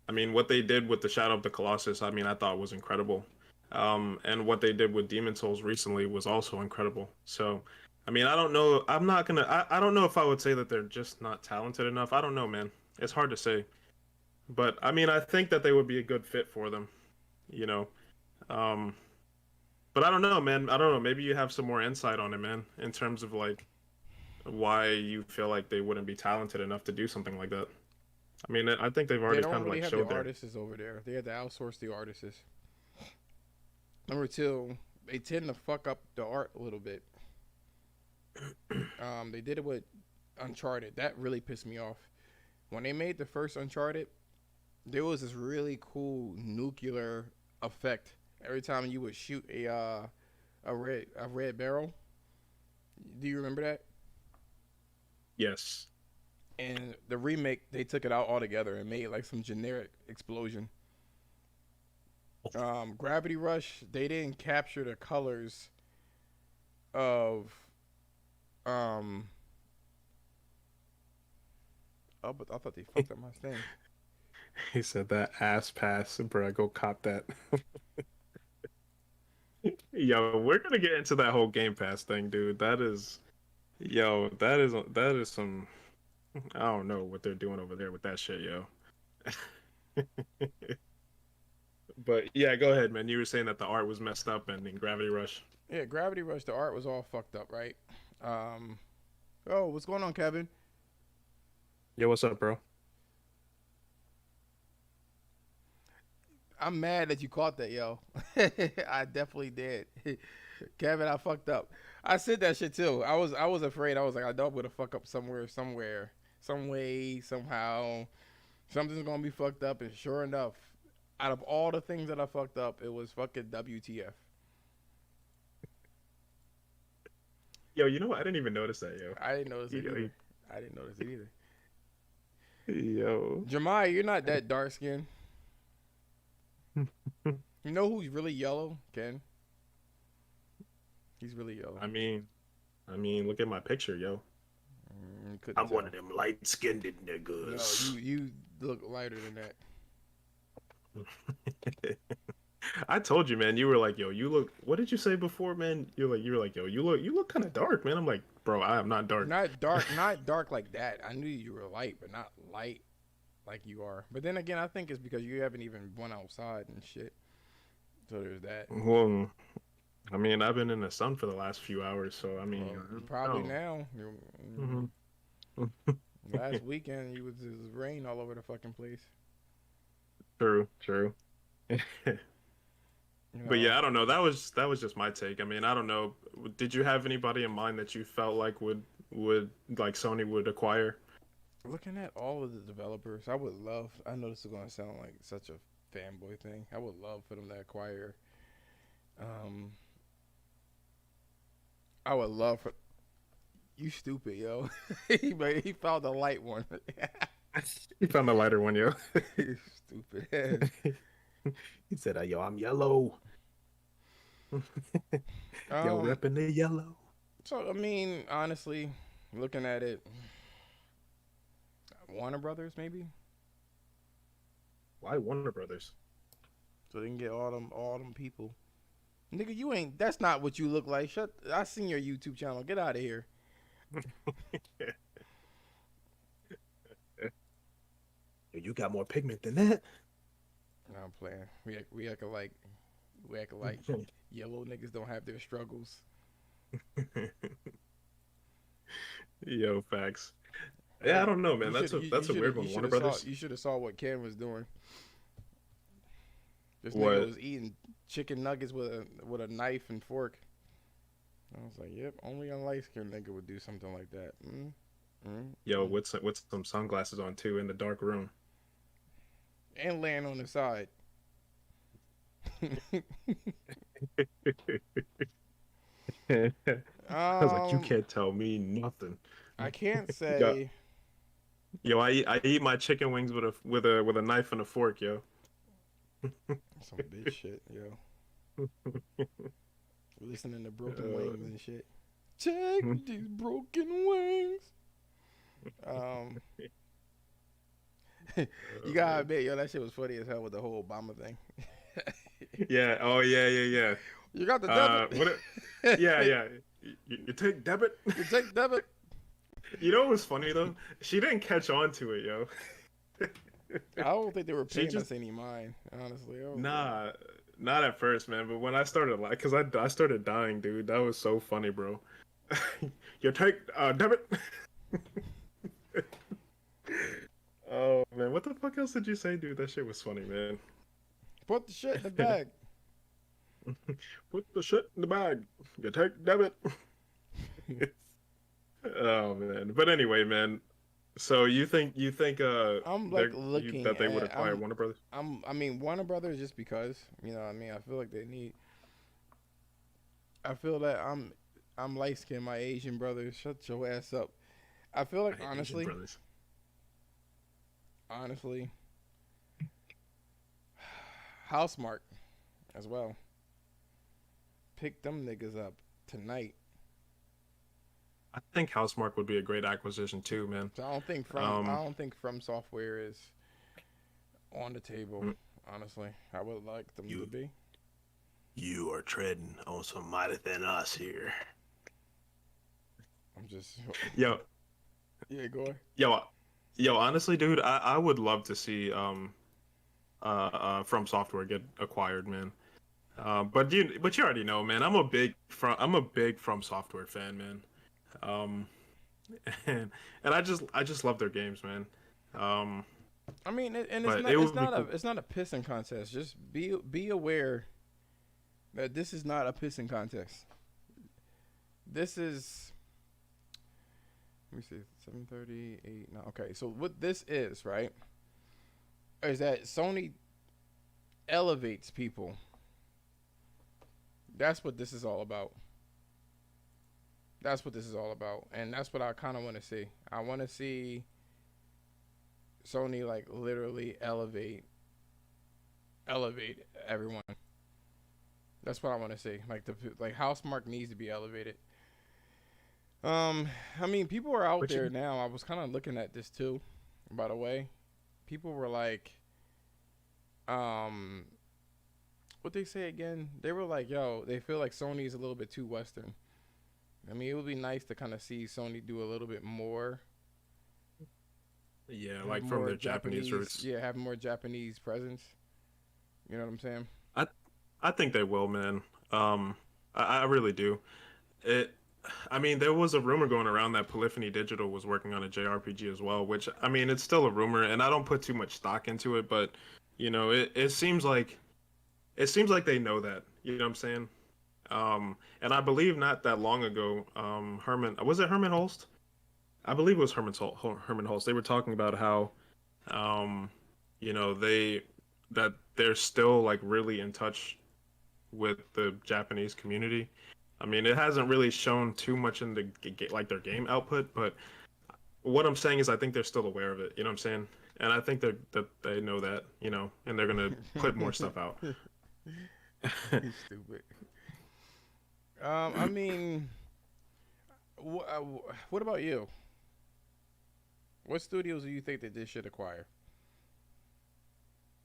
I mean, what they did with the Shadow of the Colossus, I mean, I thought was incredible. And what they did with Demon Souls recently was also incredible. So, I mean, I don't know. I'm not gonna. I don't know if I would say that they're just not talented enough. I don't know, man. It's hard to say. But I mean, I think that they would be a good fit for them. You know. Um, but I don't know, man. I don't know. Maybe you have some more insight on it, man, in terms of like why you feel like they wouldn't be talented enough to do something like that. I mean, I think they've They already don't kind of really like have the showed their. artists over there. They had to outsource the artists. Number two, they tend to fuck up the art a little bit. They did it with Uncharted. That really pissed me off. When they made the first Uncharted, there was this really cool nuclear effect every time you would shoot a red barrel. Do you remember that? Yes. And the remake, they took it out altogether and made like some generic explosion. Gravity Rush, they didn't capture the colors of um. Oh, but I thought they fucked up my thing. He said that ass pass, bro. Go cop that. Yo, we're gonna get into that whole Game Pass thing, dude. That is some. I don't know what they're doing over there with that shit, yo. But yeah, go ahead, man. You were saying that the art was messed up and in Gravity Rush. Yeah, Gravity Rush, the art was all fucked up, right? Um. Oh, what's going on, Kevin? Yo, what's up, bro? I'm mad that you caught that, yo. I definitely did. Kevin, I fucked up. I said that shit too. I was afraid. I was like, I know I'm gonna fuck up somewhere, some way, somehow. Something's gonna be fucked up, and sure enough, out of all the things that I fucked up, it was fucking WTF. Yo, you know what? I didn't even notice that, yo. I didn't notice it Yo, either. I didn't notice it either. yo. Jemiah, you're not that dark skinned. You know who's really yellow? Ken. He's really yellow. I mean, look at my picture, yo. You couldn't I'm one tell. of them light-skinned No, you niggas. you look lighter than that. I told you, man. You were like, yo, you look. What did you say before, man? You were like, yo, you look kind of dark, man. I'm like, bro, I am not dark. Not dark like that. I knew you were light, but not light like you are. But then again, I think it's because you haven't even went outside and shit. So there's that. Well, I mean, I've been in the sun for the last few hours, so I mean, Well, I don't probably know. now. Hmm. Last weekend, it was rain all over the fucking place. True, true. You But know, yeah, I don't know. That was just my take. I mean, I don't know. Did you have anybody in mind that you felt like would like Sony would acquire? looking at all of the developers, I would love. I know this is gonna sound like such a fanboy thing. I would love for them to acquire. Um, I would love for you. Stupid yo. He found the light one. You found the lighter one, yo. Stupid ass. He said, "Yo, I'm yellow. Yo, Um, repping the yellow." so I mean, honestly, looking at it, Warner Brothers maybe, Why Warner Brothers? so they can get all them people. Nigga, you ain't. That's not what you look like. Shut. I seen your YouTube channel. Get out of here. You got more pigment than that. No, I'm playing. We acting like yellow niggas don't have their struggles. Yo, facts. Yeah, I Hey, don't know, man. That's a weird one. Warner Brothers. you should have saw what Ken was doing. This nigga What? was eating chicken nuggets with a knife and fork. I was like, yep, only a light skinned nigga would do something like that. Yo, Mm. with some sunglasses on too in the dark room. And laying on the side. I was like, you um, can't tell me nothing. I can't Yo, say yo, I eat my chicken wings with a knife and a fork, yo. some bitch shit, yo. Listening to Broken Wings and shit. Take these broken wings. Um, you gotta Man. admit, yo, that shit was funny as hell with the whole Obama thing. Yeah. Oh yeah, yeah, You got the yeah. debit. What? Yeah, yeah. You take debit. You take debit. You know what was funny though? She didn't catch on to it, yo. I don't think they were She paying just us any mind, honestly. I was like, nah, not at first, man. But when I started like, cause I started dying, dude. That was so funny, bro. You take debit. Oh man, what the fuck else did you say, dude? That shit was funny, man. put the shit in the bag. Put the shit in the bag. You take debit. Oh man. But anyway, man. So you think I'm like they're you looking that they would at acquire Warner Brothers? I mean Warner Brothers just because, you know what I mean, I feel like they need I feel that I'm light skinned, my Asian brothers, shut your ass up. I feel like I Asian brothers. honestly, Housemark as well. Pick them niggas up tonight. I think Housemark would be a great acquisition too, man. So I Um don't think From Software is on the table. mm, Honestly, I would like them to you be. you are treading on some mighty thin ice here. I'm just Yo, yeah, go ahead. yo, yo, honestly, dude, I would love to see From Software get acquired, man. But you already know, man. I'm a big From Software fan, man. Um, and I just love their games, man. Um, I mean, and but it would be cool. it's not a pissing contest. Just be aware that this is not a pissing contest. This is let me see, 7:38. No, okay. So what this is, right, is that Sony elevates people. That's what this is all about. That's what this is all about, and that's what I kind of want to see. I want to see Sony like literally elevate everyone. That's what I want to see. Like Housemark needs to be elevated. Um, I mean, people are out But there you, now. I was kind of looking at this too, by the way. People were like, um, what they say again? They were like, yo, they feel like Sony is a little bit too Western. I mean, it would be nice to kind of see Sony do a little bit more, yeah, have like from more their Japanese Japanese, roots. yeah, have more Japanese presence. You know what I'm saying? I I think they will, man. Um, I really do. It. I mean, there was a rumor going around that Polyphony Digital was working on a JRPG as well, which I mean, it's still a rumor, and I don't put too much stock into it, but it seems like they know that. You know what I'm saying? And I believe not that long ago, Herman was it Herman Holst? I believe it was Herman Holst. They were talking about how, um, they that they're still like really in touch with the Japanese community. I mean, it hasn't really shown too much in the like their game output, but what I'm saying is I think they're still aware of it. You know what I'm saying? And I think that they know that, and they're gonna put more stuff out. You stupid. I mean, what about you? What studios do you think that this should acquire?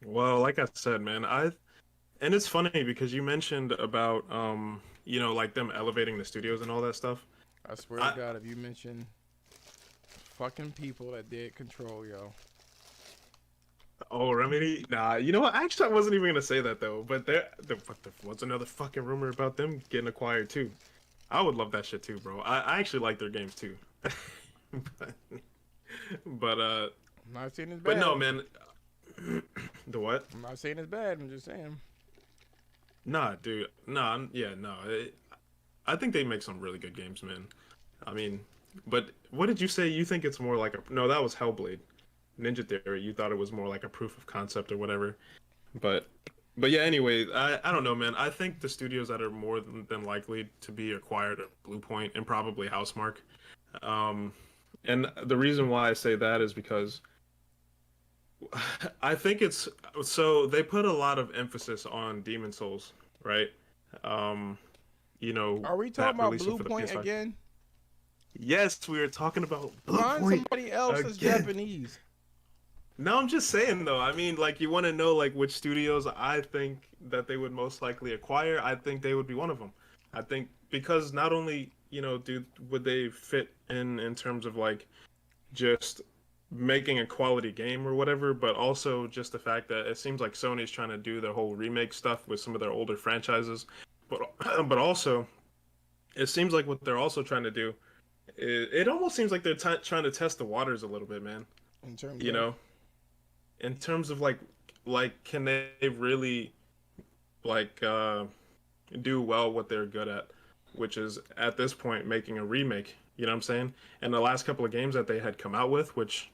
Well, like I said, man, and it's funny because you mentioned about like them elevating the studios and all that stuff. I swear to I God, if you mention fucking people that did Control, yo. Oh, Remedy? Nah, you know what? Actually, I wasn't even gonna say that though. But there was another fucking rumor about them getting acquired too. I would love that shit too, bro. I actually like their games too. but, but I'm not saying it's but no, bad. man. The what? I'm not saying it's bad. I'm just saying. Nah, dude. Nah, yeah, no. I think they make some really good games, man. I mean, but what did you say? You think it's more like a no? That was Hellblade. Ninja Theory. You thought it was more like a proof of concept or whatever. But but yeah, anyway, I don't know, man. I think the studios that are more than likely to be acquired are Bluepoint and probably Housemarque. Um, and the reason why I say that is because I think it's so they put a lot of emphasis on Demon Souls, right? Um, Are we talking that about releasing Blue for the Point PS5. again? Yes, we were talking about Find Bluepoint somebody else that's again. Japanese. No, I'm just saying though. I mean, like you want to know like which studios I think that they would most likely acquire. I think they would be one of them. I think because not only, do would they fit in terms of like just making a quality game or whatever, but also just the fact that it seems like Sony's trying to do their whole remake stuff with some of their older franchises. But but also it seems like what they're also trying to do it almost seems like they're trying to test the waters a little bit, man. In terms You of, know, in terms of like can they really like do well what they're good at, which is at this point making a remake. You know what I'm saying? And the last couple of games that they had come out with, which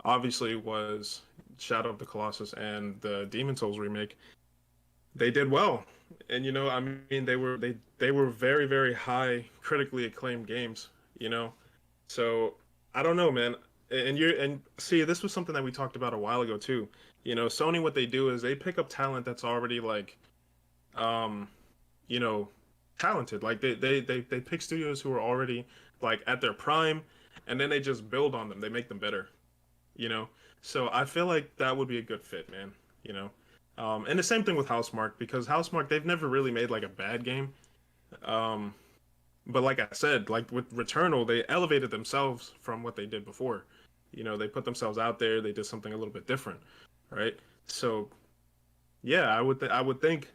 obviously was Shadow of the Colossus and the Demon Souls remake, they did well. And I mean, they were very very high critically acclaimed games. You know, so I don't know, man. And see, this was something that we talked about a while ago too. Sony, what they do is they pick up talent that's already like, um, you know, talented. Like they pick studios who are already like at their prime, and then they just build on them. They make them better. You know, so I feel like that would be a good fit, man. You know, and the same thing with Housemarque because Housemarque they've never really made like a bad game. Um, but like I said, like with Returnal, they elevated themselves from what they did before. They put themselves out there. They did something a little bit different, right? So yeah, I would think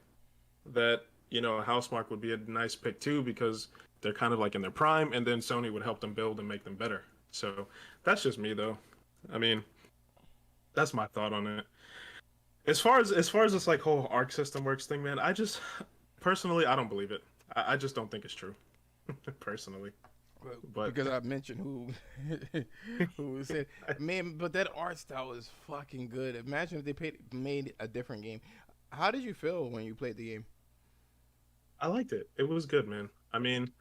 that Housemarque would be a nice pick too because they're kind of like in their prime, and then Sony would help them build and make them better. So that's just me though. I mean, that's my thought on it. As far as this like whole arc system works thing, man, I just personally I don't believe it. I just don't think it's true, personally. But because I mentioned who who said, man, but that art style is fucking good. Imagine if they made a different game. How did you feel when you played the game? I liked it. It was good, man. I mean,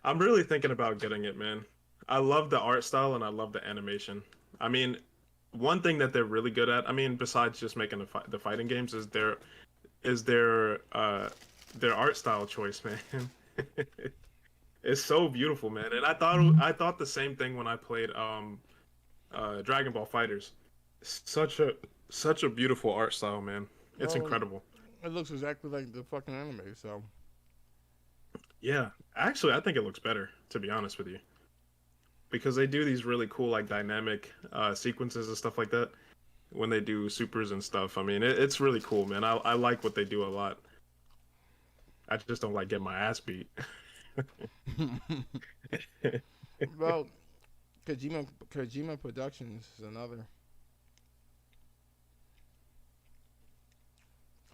I'm really thinking about getting it, man. I love the art style and I love the animation. I mean, one thing that they're really good at, I mean, besides just making the fighting games, is their art style choice, man. It's so beautiful, man. And I thought the same thing when I played Dragon Ball Fighters. Such a such a beautiful art style, man. It's Well, incredible. it looks exactly like the fucking anime. So Yeah, actually, I think it looks better, to be honest with you, because they do these really cool like dynamic sequences and stuff like that when they do supers and stuff. I mean, it's really cool, man. I like what they do a lot. I just don't like getting my ass beat. Well, Kojima Productions is another.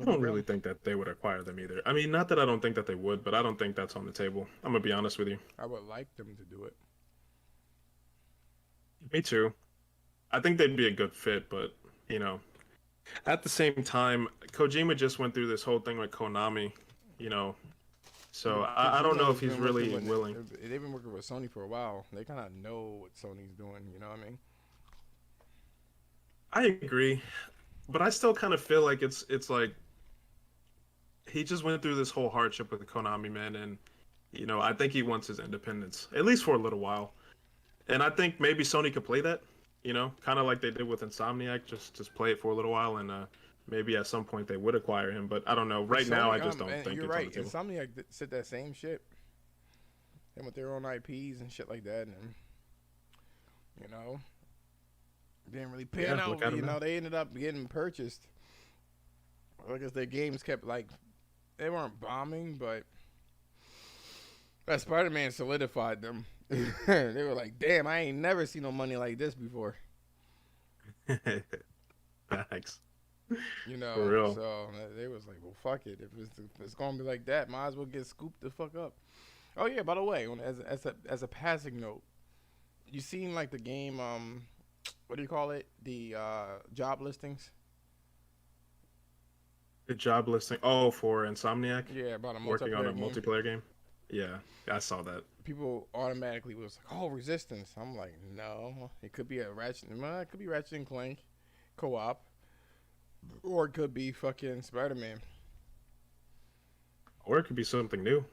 I What don't about really him? think that they would acquire them either. I mean, not that I don't think that they would, but I don't think that's on the table. I'm gonna be honest with you. I would like them to do it. Me too. I think they'd be a good fit, but you know, at the same time, Kojima just went through this whole thing with Konami, you know, so But I don't know Kojima if has he's been working really with willing. they've been working with Sony for a while. They kind of know what Sony's doing. You know what I mean? I agree, but I still kind of feel like it's like he just went through this whole hardship with Konami, man, and I think he wants his independence at least for a little while. And I think maybe Sony could play that, kind of like they did with Insomniac, just play it for a little while, and maybe at some point they would acquire him. But I don't know. But Right now, I Sony, just don't and think you're it's on right. the table. Insomniac said that same shit, and with their own IPs and shit like that, and you know, didn't really pan Yeah, out. look at him You now. know, they ended up getting purchased. I guess their games kept like they weren't bombing, but that Spider-Man solidified them. They were like, "Damn, I ain't never seen no money like this before." Thanks. You For know, real. so they was like, "Well, fuck it. If it's gonna be like that, might as well get scooped the fuck up." Oh yeah, by the way, as a passing note, you seen like the game what do you call it? The job listings. Good job listing. Oh, for Insomniac, Yeah, about a working on a multiplayer game. multiplayer game. Yeah, I saw that. People automatically was like, "Oh, Resistance." I'm like, no, it could be a Ratchet. Well, it could be Ratchet and Clank co-op, or it could be fucking Spider-Man. Or it could be something new.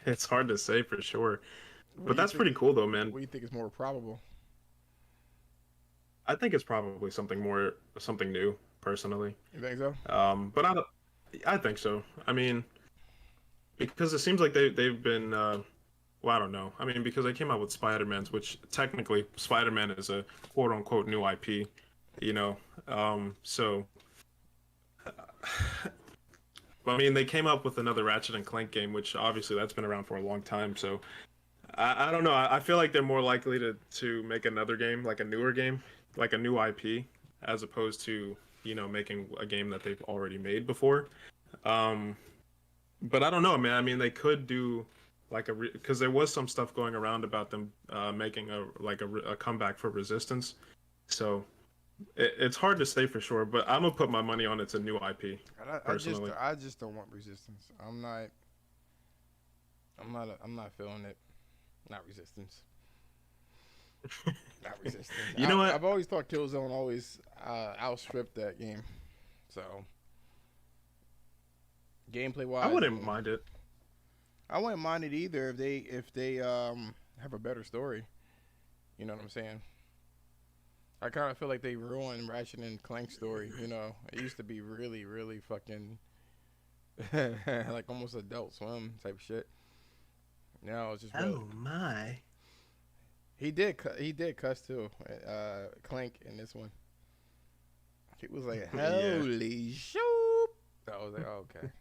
It's hard to say for sure. What But do you that's think? pretty cool though, man. What do you think is more probable? I think it's probably something new, personally. You think so? But I think so. I mean, because it seems like they've been well, I don't know. I mean, because they came out with Spider-Man's, which technically Spider-Man is a quote unquote new IP, you know. So I mean, they came up with another Ratchet and Clank game, which obviously that's been around for a long time. So I don't know. I feel like they're more likely to make another game, like a newer game, like a new IP, as opposed to making a game that they've already made before. Um, but I don't know, man. I mean, they could do like because there was some stuff going around about them making a comeback for Resistance. So it's hard to say for sure, but I'm gonna put my money on it's a new IP I just personally. I just don't want Resistance. I'm not feeling it. Not Resistance. Not Resistance. You know what? I've always thought Killzone always outstripped that game. So gameplay I wise, wouldn't and mind it. I wouldn't mind it either if they have a better story. You know what I'm saying? I kind of feel like they ruined Ratchet and Clank story. You know, it used to be really, really fucking like almost Adult Swim type shit. Now it's just really. Oh my. He did cuss too. Clank in this one. He was like, Yeah. "Holy shoot!" I was like, oh, "Okay,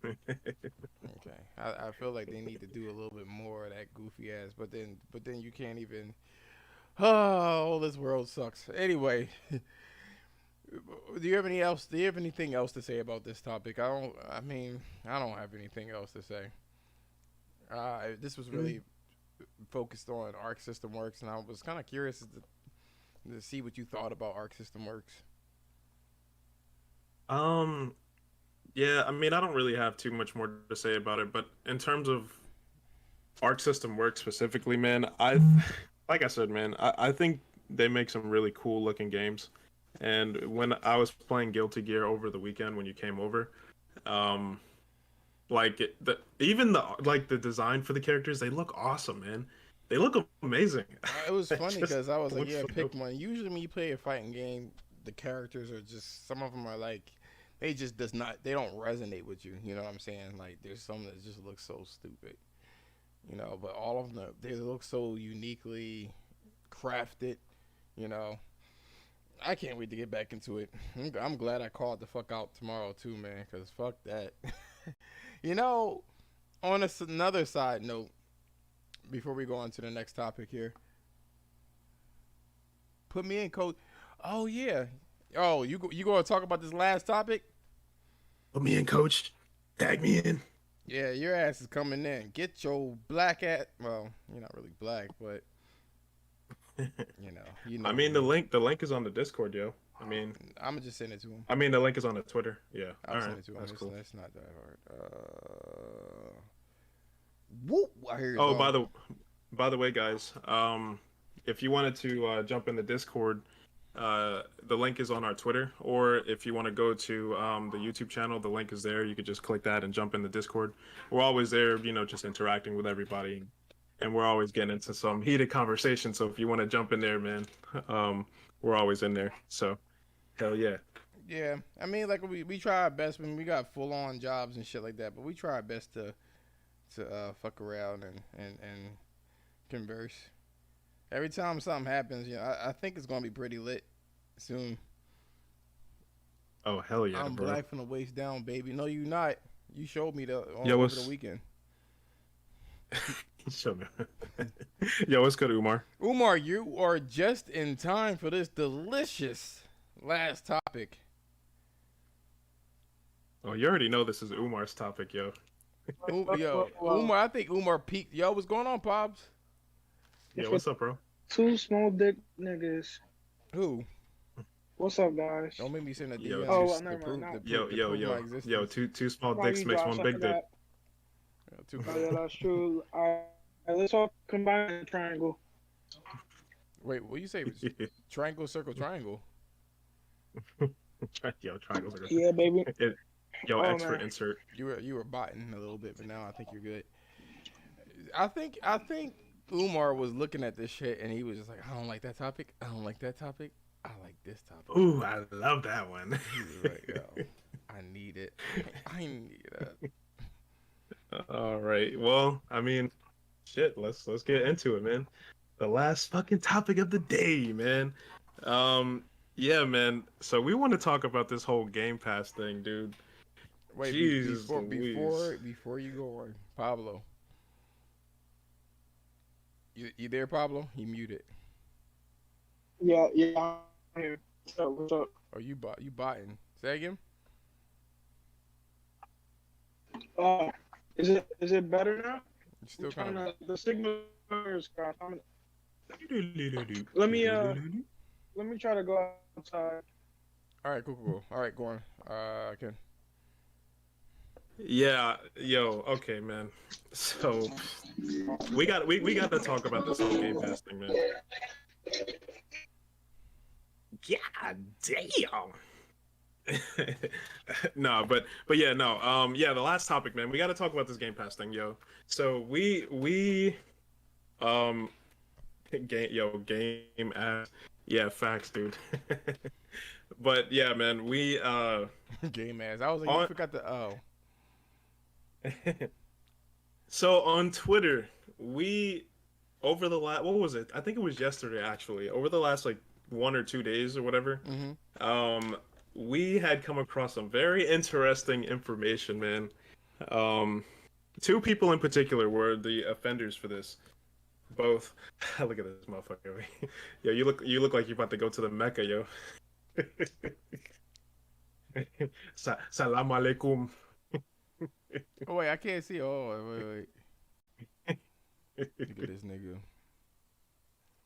okay." I feel like they need to do a little bit more of that goofy ass. But then you can't even. Oh, this world sucks. Anyway, Do you have anything else to say about this topic? I don't. I mean, I don't have anything else to say. This was really focused on Arc System Works, and I was kind of curious to see what you thought about Arc System Works. Um, yeah, I mean, I don't really have too much more to say about it, but in terms of Arc System Works specifically, man, like I said, man, I think they make some really cool looking games. And when I was playing Guilty Gear over the weekend when you came over, um, even the design for the characters, they look awesome, man. They look amazing. It was It funny just because I was like, looks "Yeah, so pick dope. one." Usually, when you play a fighting game, the characters are just some of them are like they just does not they don't resonate with you. You know what I'm saying? Like there's some that just look so stupid. You know, but all of them they look so uniquely crafted. You know, I can't wait to get back into it. I'm glad I called the fuck out tomorrow too, man. Cause fuck that. You know, on another side note, before we go on to the next topic here, put me in, coach. Oh yeah. Oh, you going to talk about this last topic? Put me in, coach. Tag me in. Yeah, your ass is coming in. Get your black ass. Well, you're not really black, but you I know mean, who. the link is on the Discord, yo. I mean, I'm gonna just send it to him. I mean, the link is on the Twitter. Yeah. I'll All send right. it to him. That's cool. It's not that hard. Whoop! I hear his Oh, dog. by the way, guys, if you wanted to jump in the Discord, the link is on our Twitter, or if you want to go to the YouTube channel, the link is there. You could just click that and jump in the Discord. We're always there, just interacting with everybody, and we're always getting into some heated conversation. So if you want to jump in there, man, we're always in there. So hell yeah. Yeah, I mean, like we try our best when we got full on jobs and shit like that, but we try our best to fuck around and converse. Every time something happens, I think it's gonna be pretty lit soon. Oh hell yeah, I'm bro. black from the waist down, baby. No, you not. You showed me Yo, over the what's weekend. Show me. Yo, what's good, Umar? Umar, you are just in time for this delicious last topic. Oh, you already know this is Umar's topic, yo. Yo, Umar, I think Umar peaked. Yo, what's going on, Pops? Yeah, What's with what's up, bro? two small dick niggas? Who? What's up, guys? Don't make me send a Yo, DM Oh, two, well, never mind. Not, to prove my existence. two small why dicks you makes Josh? one I big dick. forgot. Too Oh, yeah, that's true. Let's all combine a triangle. Wait, what you say? Triangle, circle, triangle. Yo, triangles are Yeah, baby. it, Yo, Oh X for man. insert. You were botting a little bit, but now I think you're good. I think Umar was looking at this shit and he was just like, I don't like that topic. I don't like that topic. I like this topic. Ooh, I love that one. He was like, yo, I need it. I need it. All right. Well, I mean, shit. Let's get into it, man. The last fucking topic of the day, man. Um, yeah, man. So we want to talk about this whole Game Pass thing, dude. Wait, Jeez Louise. before you go on, Pablo. You there, Pablo? He muted. Yeah. I'm here. What's up? Oh, you botting. Say again. Uh, is it better now? You still kind of. The signal is crap. Let me let me try to go outside. All right, cool. All right, go on. Ken. Yeah, yo, okay, man. So we got to talk about this whole Game Pass thing, man. God damn. No, but yeah, no. Yeah, the last topic, man. We got to talk about this Game Pass thing, yo. So we um game ass. Yeah, facts, dude. But yeah, man, we Game ass. I was like, you forgot the so on Twitter, we over the last what was it? I think it was yesterday actually. Over the last like 1 or 2 days or whatever. We had come across some very interesting information, man. Um, two people in particular were the offenders for this. Both. Look at this motherfucker. Yo, you look like you're about to go to the Mecca, yo. Salam alaikum. Oh wait, I can't see. Oh wait. Look at this nigga.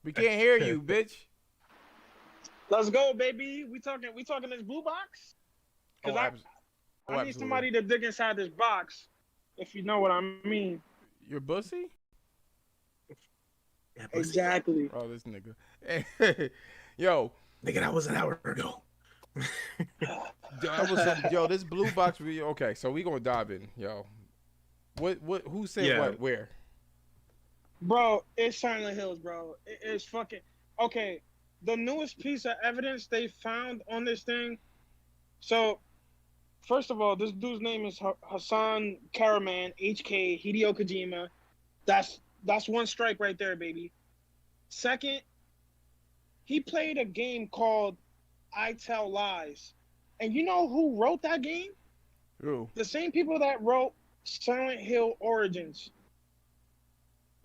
We can't hear you, bitch. Let's go, baby. We talking this blue box? Cause I need absolutely. somebody to dig inside this box, if you know what I mean. Your bussy? Yeah, Exactly. Oh, this nigga. Yo. Nigga, that was an hour ago. Yo, this blue box. Okay, so we gonna dive in, yo. What? Who said what? Where? Bro, it's Silent Hills, bro. It's fucking okay. The newest piece of evidence they found on this thing. So, first of all, this dude's name is Hassan Karaman, HK Hideo Kojima. That's one strike right there, baby. Second, he played a game called I Tell Lies. And you know who wrote that game? Ooh. The same people that wrote Silent Hill Origins.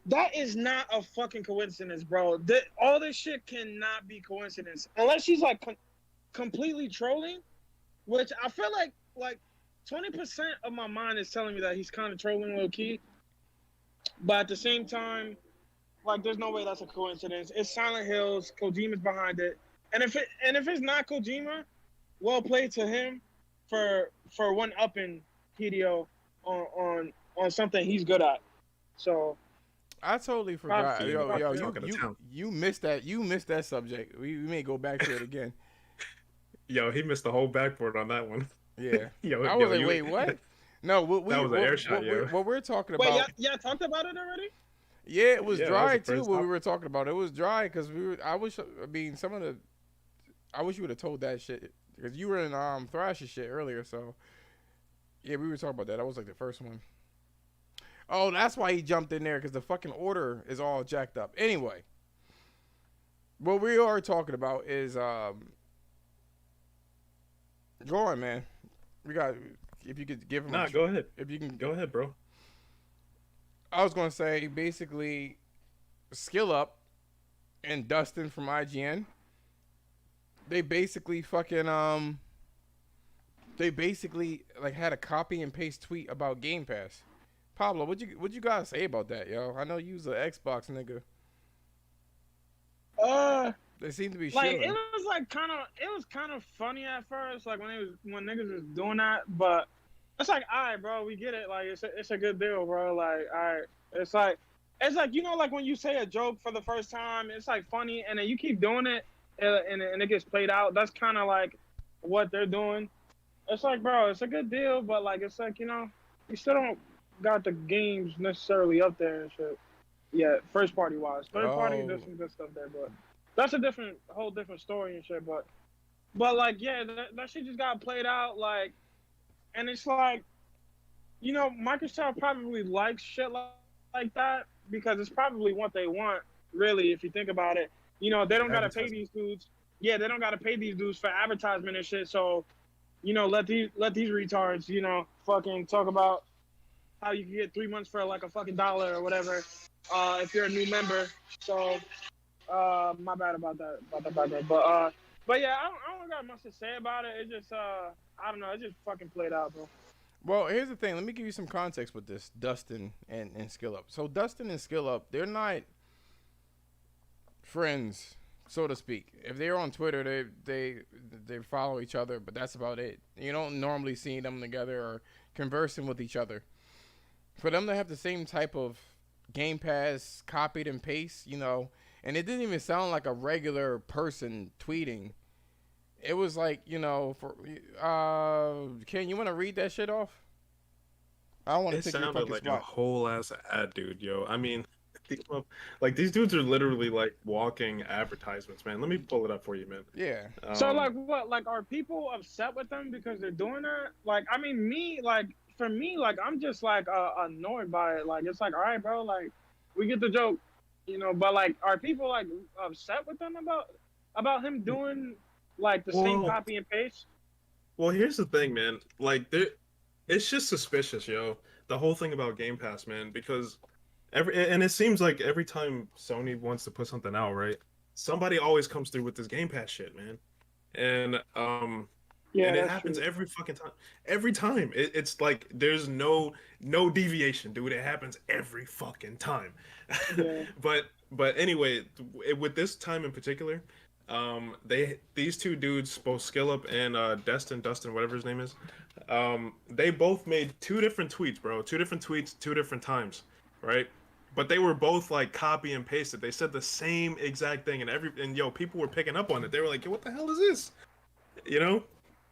That is not a fucking coincidence, bro. All this shit cannot be coincidence unless she's like completely trolling, which I feel like 20% of my mind is telling me that he's kind of trolling low key, but at the same time, like there's no way that's a coincidence. It's Silent Hills. Kojima's behind it, and if it's not Kojima, well played to him for one upping Hideo on something he's good at. So I totally props, forgot. Being Yo, like props yo, to him. talking to town. you missed that. You missed that subject. We may go back to it again. Yo, he missed the whole backboard on that one. Yeah. yo, I was yo, like, you. wait, what? No, That was an air shot, yo. what we're talking Wait, about. y'all talked about it already? Yeah, it was Yeah, that was dry the too. first What we time. were talking about, it was dry because we were. I wish. I mean, some of the. I wish you would have told that shit because you were in Thrasher shit earlier. So yeah, we were talking about that. That was like the first one. Oh, that's why he jumped in there because the fucking order is all jacked up. Anyway, what we are talking about is go on, man. We got if you could give him. Nah, go ahead. If you can Go ahead, bro. I was gonna say basically, Skill Up and Dustin from IGN. They basically fucking They basically like had a copy and paste tweet about Game Pass. Pablo, what you guys say about that, yo? I know you was an Xbox nigga. Uh, They seem to be like shilling. it was kind of funny at first, like when niggas was doing that, but it's like, all right, bro, we get it. Like it's a good deal, bro. Like, all right, it's like you know, like when you say a joke for the first time, it's like funny, and then you keep doing it, and it gets played out. That's kind of like what they're doing. It's like, bro, it's a good deal, but like it's like, you know, you still don't got the games necessarily up there and shit. Yeah, first party wise, third party, Oh, there's some good stuff there, but that's a whole different story and shit. But like, yeah, that shit just got played out, like, and it's like, you know, Microsoft probably likes shit like that because it's probably what they want, really, if you think about it. You know, they don't gotta pay Advertisement. these dudes. Yeah, they don't gotta pay these dudes for advertisement and shit. So, you know, let these retards, you know, fucking talk about how you can get 3 months for like a fucking dollar or whatever, if you're a new member. So, my bad about that background. But yeah, I don't got much to say about it. It just, I don't know, it just fucking played out, bro. well, here's the thing. Let me give you some context with this Dustin and Skill Up. So Dustin and Skill Up, they're not friends, so to speak. If they're on Twitter, they follow each other, but that's about it. You don't normally see them together or conversing with each other. For them to have the same type of Game Pass copied and paste, you know, and it didn't even sound like a regular person tweeting. It was like, you know, for Ken, you want to read that shit off? I don't want It to take your sounded fucking like a spot. whole ass ad, dude, yo. I mean, like these dudes are literally like walking advertisements, man. Let me pull it up for you, man. Yeah. So like what? Like are people upset with them because they're doing that? Like I mean me like for me like I'm just like annoyed by it. Like it's like all right, bro. Like we get the joke, you know. But like are people like upset with them about him doing like the same Well, copy and paste? well, here's the thing, man. Like, it's just suspicious, yo. The whole thing about Game Pass, man, because and it seems like every time Sony wants to put something out, right? Somebody always comes through with this Game Pass shit, man. And Yeah, and it that's happens true. every fucking time. Every time. It's like there's no deviation, dude. It happens every fucking time. Yeah, But anyway, with this time in particular, these two dudes, both Skill Up and Dustin, whatever his name is, they both made two different tweets, bro. Two different tweets, two different times, right? But they were both like copy and pasted. They said the same exact thing, and yo, people were picking up on it. They were like, "Yo, what the hell is this?" You know?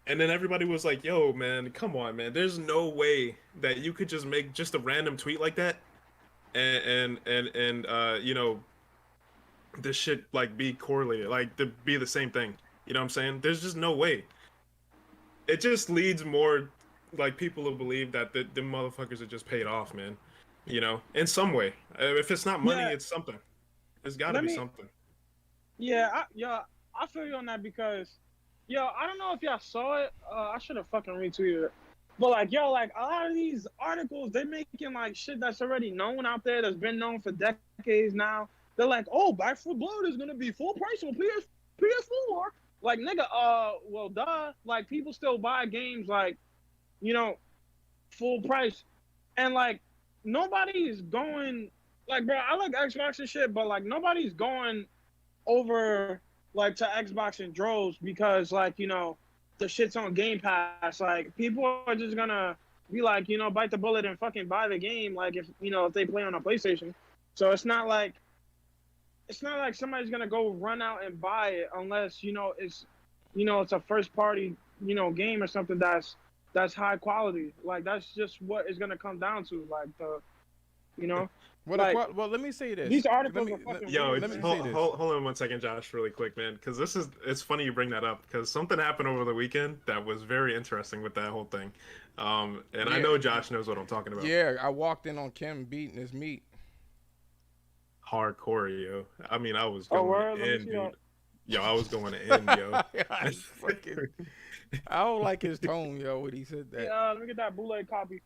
And then everybody was like, "Yo, man, come on, man. There's no way that you could just make just a random tweet like that and you know, this shit like be correlated, like to be the same thing. You know what I'm saying? There's just no way. It just leads more like people to believe that the motherfuckers are just paid off, man. You know, in some way. If it's not money, yeah. it's something. There's got to Let be me. something. Yeah, I feel you on that because, yo, I don't know if y'all saw it. I should have fucking retweeted it. But like, yo, like a lot of these articles, they making like shit that's already known out there, that's been known for decades now. They're like, oh, Back for Blood is gonna be full price on PS4. Like, nigga, well, duh. Like, people still buy games like, you know, full price, and like, nobody's going. Like, bro, I like Xbox and shit, but like, nobody's going over like to Xbox and droves because like the shit's on Game Pass. Like people are just gonna be like bite the bullet and fucking buy the game. Like if they play on a PlayStation, so it's not like somebody's gonna go run out and buy it unless it's a first party game or something that's high quality. Like that's just what it's gonna come down to. Like you know Well, like well, let me say this. these Let articles me are fucking Yo, weird, let me man. say this. hold on one second, Josh, really quick, man, because it's funny you bring that up because something happened over the weekend that was very interesting with that whole thing, and I Yeah, know Josh knows what I'm talking about. yeah. I walked in on Kim beating his meat. Hardcore, yo. I mean, I was Oh, going word. Let me in, see dude. that. Yo, I was going in, yo. I fucking, I don't like his tone, yo, when he said that. Yeah, let me get that bootleg copy.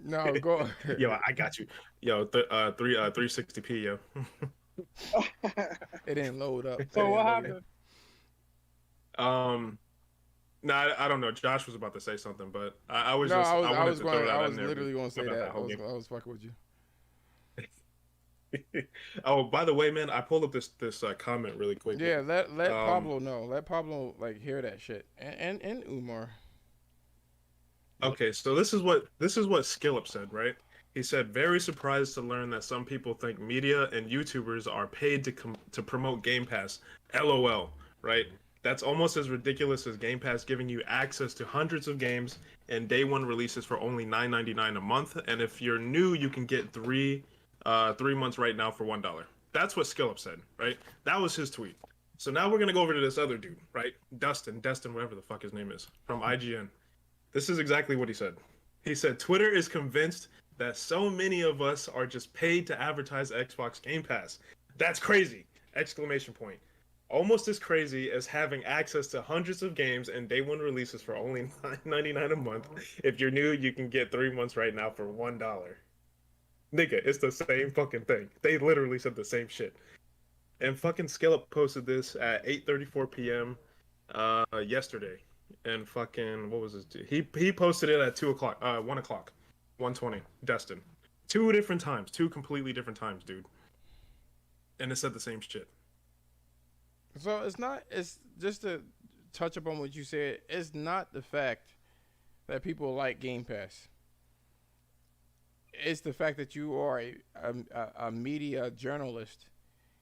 No, go. Yo, I got you. Yo, 360p, yo. It didn't load up. It So didn't what load up. happened? Um, no, I don't know. Josh was about to say something, but I was No, just I I wanted was to going. throw I that was in there literally going to say about that. that whole game. I was fucking with you. Oh, by the way, man, I pulled up this comment really quickly. Yeah, let Um, Pablo know. Let Pablo like hear that shit. And Umar. okay, so this is what Skillup said, right? He said, "Very surprised to learn that some people think media and YouTubers are paid to promote Game Pass. LOL." Right? That's almost as ridiculous as Game Pass giving you access to hundreds of games and day one releases for only $9.99 a month. And if you're new, you can get 3 months right now for $1. That's what Skillup said, right? That was his tweet. So now we're gonna go over to this other dude, right? Destin, whatever the fuck his name is, from IGN. This is exactly what he said. He said Twitter is convinced that so many of us are just paid to advertise Xbox Game Pass. That's crazy! Exclamation point. Almost as crazy as having access to hundreds of games and day one releases for only $9.99 a month. If you're new, you can get 3 months right now for $1. Nigga, it's the same fucking thing. They literally said the same shit. And fucking Skillup posted this at 8:34 p.m. Yesterday. And fucking what was this? He posted it at 2 o'clock, 1 o'clock, 1:20. Destin, two completely different times, dude. And it said the same shit. So it's not. It's just to touch upon what you said. It's not the fact that people like Game Pass. It's the fact that you are a media journalist.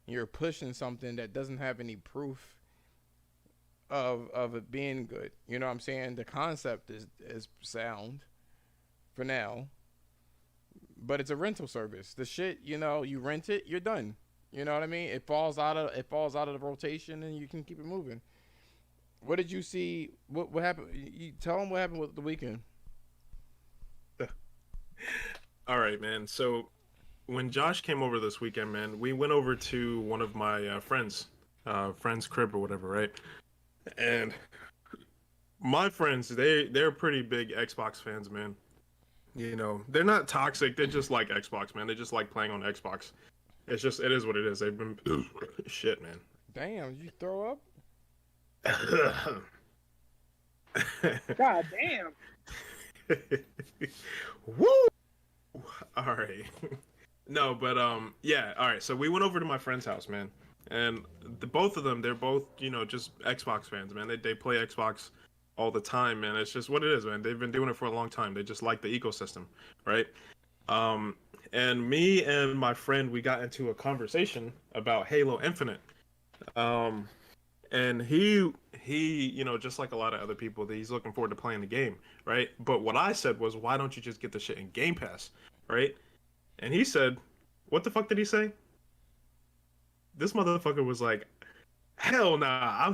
You're pushing something that doesn't have any proof of it being good. You know what I'm saying? The concept is sound for now, but it's a rental service. The shit, you rent it, you're done. You know what I mean? It falls out of the rotation, and you can keep it moving. What did you see? What happened? You tell them what happened with the weekend. All right, man. So when Josh came over this weekend, man, we went over to one of my friend's crib or whatever, right? And my friends, they're pretty big Xbox fans, man. They're not toxic. They just like Xbox, man. They just like playing on Xbox. It is what it is. They've been shit, man. Damn, did you throw up? God damn. Woo! All right. No, but yeah. All right. So we went over to my friend's house, man, and both of them, they're both just Xbox fans, man. They play Xbox all the time, man. It's just what it is, man. They've been doing it for a long time. They just like the ecosystem, right? And me and my friend, we got into a conversation about Halo Infinite. And he, just like a lot of other people, that he's looking forward to playing the game, right? But what I said was, why don't you just get the shit in Game Pass, right? And he said, what the fuck did he say? This motherfucker was like, hell nah.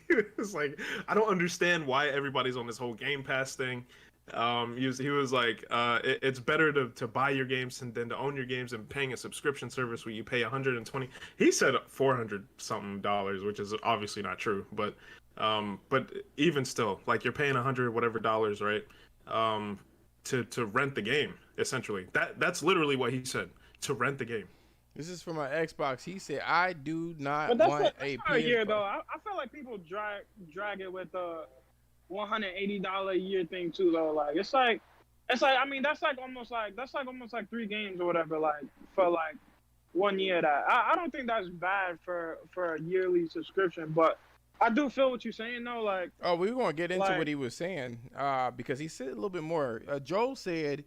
He was like, I don't understand why everybody's on this whole Game Pass thing. He was like, it's better to buy your games than to own your games, and paying a subscription service where you pay 120. He said $400 something, which is obviously not true, but But even still, like you're paying 100 whatever dollars, right? Um, to rent the game essentially. That's literally what he said, to rent the game. This is for my Xbox. He said, "I do not But that's want not that's a not a year PS5." though. I feel like people drag it with the $180 a year thing too though. Like it's like I mean that's like almost like 3 games or whatever like for like 1 year. That I don't think that's bad for a yearly subscription, but I do feel what you're saying though. Oh, we were going to get into what Like he was saying because he said a little bit more. Joel said,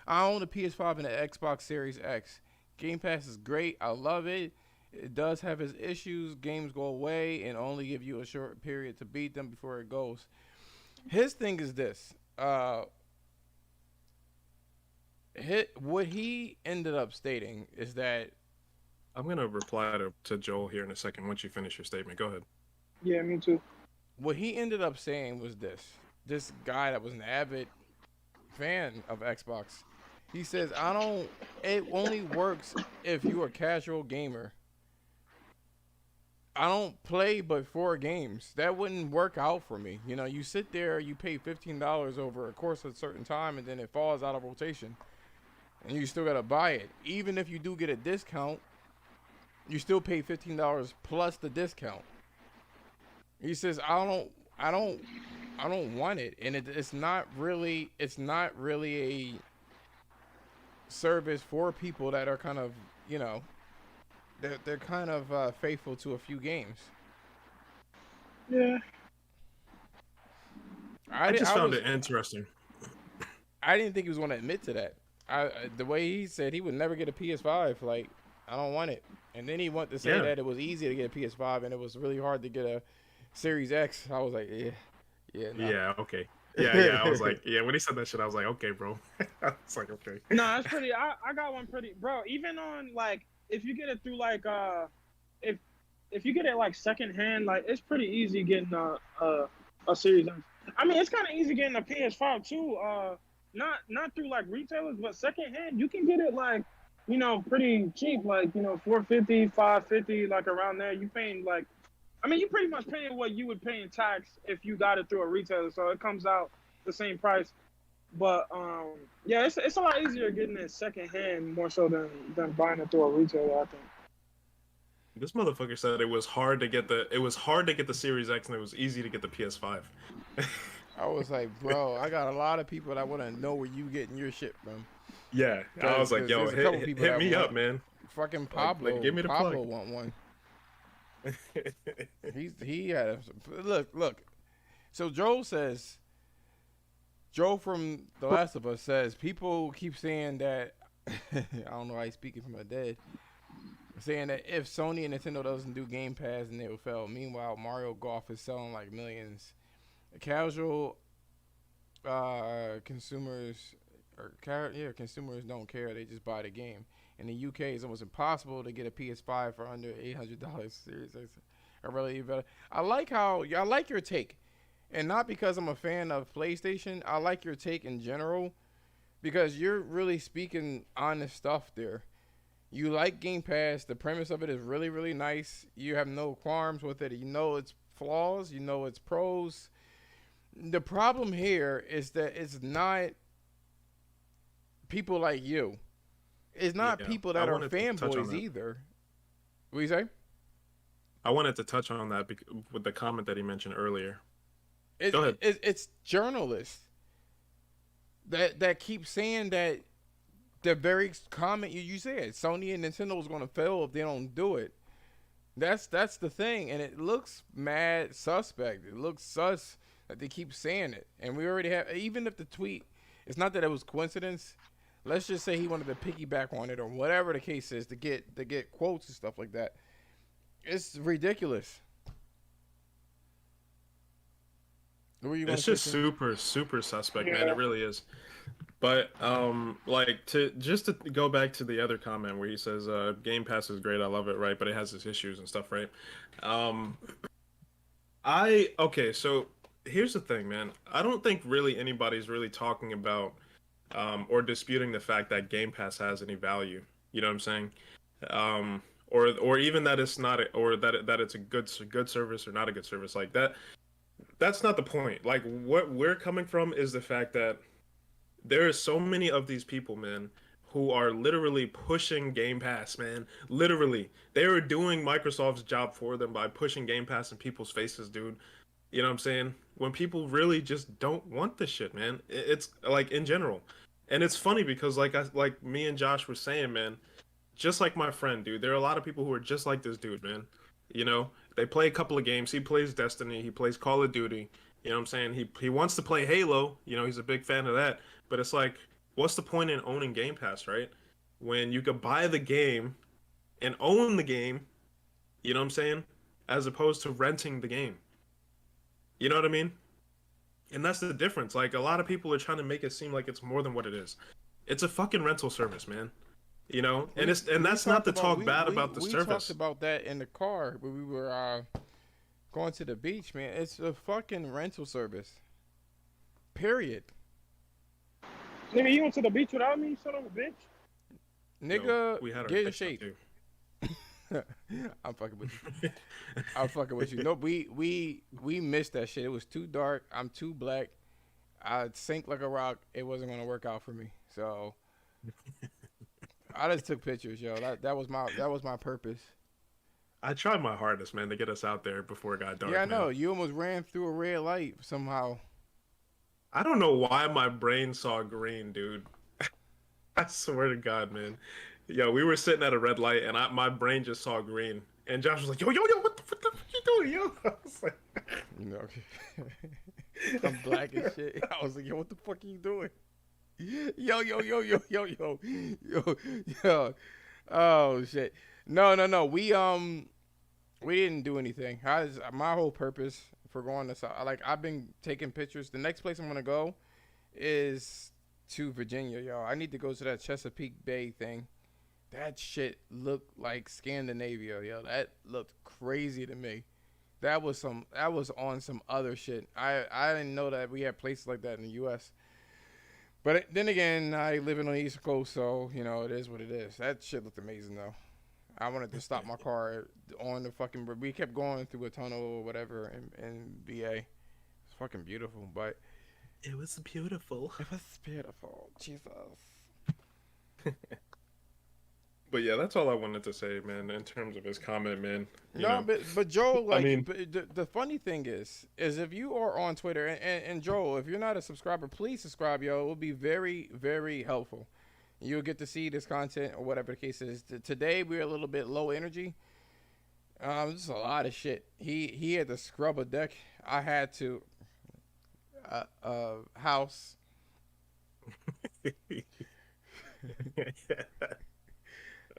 "I own a PS5 and an Xbox Series X. Game Pass is great. I love it. It does have its issues. Games go away and only give you a short period to beat them before it goes." His thing is this. What he ended up stating is that I'm gonna reply to Joel here in a second once you finish your statement. Go ahead. yeah, me too. what he ended up saying was this. This guy that was an avid fan of Xbox. He says, "I don't. It only works if you're a casual gamer. I don't play but 4 games. That wouldn't work out for me. You know, you sit there, you pay $15 over a course of a certain time, and then it falls out of rotation, and you still gotta buy it. Even if you do get a discount, you still pay $15 plus the discount." He says, I don't want it, and it's not really a service for people that are kind of, you know, they're kind of faithful to a few games. Yeah. I just I found was it interesting. I didn't think he was going to admit to that. The way he said he would never get a PS5, like I don't want it, and then he wanted to say Yeah. that it was easy to get a PS5 and it was really hard to get a Series X. I was like, yeah, no. Yeah, okay. Yeah. I was like, yeah, when he said that shit, I was like, okay, bro. It's like, okay. No, it's pretty. I got one pretty, bro. Even on like, if you get it through like, if if you get it like secondhand, like it's pretty easy getting a Series X. I mean, it's kind of easy getting a PS5 too. Not through like retailers, but secondhand, you can get it like, pretty cheap, like 450, 550, like around there. You paying like, I mean, you pretty much paying what you would pay in tax if you got it through a retailer, so it comes out the same price. But yeah, it's a lot easier getting it secondhand more so than buying it through a retailer, I think. This motherfucker said it was hard to get the Series X and it was easy to get the PS5. I was like, bro, I got a lot of people that want to know where you getting your shit from. Yeah, I was like, yo, There's a couple people hit that me want- up, man. Fucking Like, Pablo, give me the Pablo plug. want one. He had look. So Joe from The Last of Us says people keep saying that I don't know how he's speaking from a dead, saying that if Sony and Nintendo doesn't do Game Pass, then they will fail. Meanwhile, Mario Golf is selling like millions. Casual consumers consumers don't care. They just buy the game. In the UK, it's almost impossible to get a PS5 for under $800. Seriously, I really better. I like your take, and not because I'm a fan of PlayStation. I like your take in general because you're really speaking honest stuff there. You like Game Pass. The premise of it is really, really nice. You have no qualms with it. You know its flaws. You know its pros. The problem here is that it's not people like you. It's not Yeah, people I that are wanted to touch on fanboys that. either. What do you say? I wanted to touch on that with the comment that he mentioned earlier. It, Go ahead. it's journalists that keep saying that the very comment you said, Sony and Nintendo is going to fail if they don't do it. That's the thing, and it looks mad suspect. It looks sus that they keep saying it, and we already have. Even if the tweet, it's not that it was coincidence. Let's just say he wanted to piggyback on it or whatever the case is to get quotes and stuff like that. It's ridiculous. What were you It's gonna just say? super, super suspect, man. Yeah. It really is. But like to go back to the other comment where he says, Game Pass is great, I love it, right? But it has its issues and stuff, right? Um, okay, so here's the thing, man. I don't think really anybody's really talking about or disputing the fact that Game Pass has any value. You know what I'm saying? Or even that it's not, or that it's a good service or not a good service like that. that's not the point. Like what we're coming from is the fact that there are so many of these people, man, who are literally pushing Game Pass, man. Literally. They are doing Microsoft's job for them by pushing Game Pass in people's faces, dude. You know what I'm saying? When people really just don't want this shit, man. It's like in general. And it's funny because like me and Josh were saying, man, just like my friend, dude. There are a lot of people who are just like this dude, man. You know, they play a couple of games. He plays Destiny. He plays Call of Duty. You know what I'm saying? He wants to play Halo. You know, he's a big fan of that. But it's like, what's the point in owning Game Pass, right? When you could buy the game and own the game. You know what I'm saying? As opposed to renting the game. You know what I mean? And that's the difference. Like a lot of people are trying to make it seem like it's more than what it is. It's a fucking rental service, man. You know, and that's not to talk bad about the we service. We talked about that in the car when we were going to the beach, man. It's a fucking rental service. Period. Nigga, you went to the beach without me, son of a bitch. Nigga, no, we had our get in shape. I'm fucking with you. I'm fucking with you. No, we missed that shit. It was too dark. I'm too black. I'd sink like a rock. It wasn't gonna work out for me. So I just took pictures, yo. That was my purpose. I tried my hardest, man, to get us out there before it got dark. Yeah, I know. Man. You almost ran through a red light somehow. I don't know why my brain saw green, dude. I swear to God, man. Yo, we were sitting at a red light, and my brain just saw green. And Josh was like, yo, what the fuck you doing, yo? I was like... You know, I'm black as shit. I was like, yo, what the fuck are you doing? Yo. Oh, shit. No. We didn't do anything. My whole purpose for going to like I've been taking pictures. The next place I'm gonna go is to Virginia, yo. I need to go to that Chesapeake Bay thing. That shit looked like Scandinavia, yo. That looked crazy to me. That was on some other shit. I didn't know that we had places like that in the U.S. But then again, I live on the East Coast, so you know it is what it is. That shit looked amazing though. I wanted to stop my car on the fucking. We kept going through a tunnel or whatever in VA. It's fucking beautiful, but it was beautiful. It was beautiful. Jesus. But yeah, that's all I wanted to say, man. In terms of his comment, man. No, but Joel, like, I mean, the funny thing is if you are on Twitter and Joel, if you're not a subscriber, please subscribe, yo. It will be very, very helpful. You'll get to see this content or whatever the case is. Today we're a little bit low energy. Just a lot of shit. He had to scrub a deck. I had to house.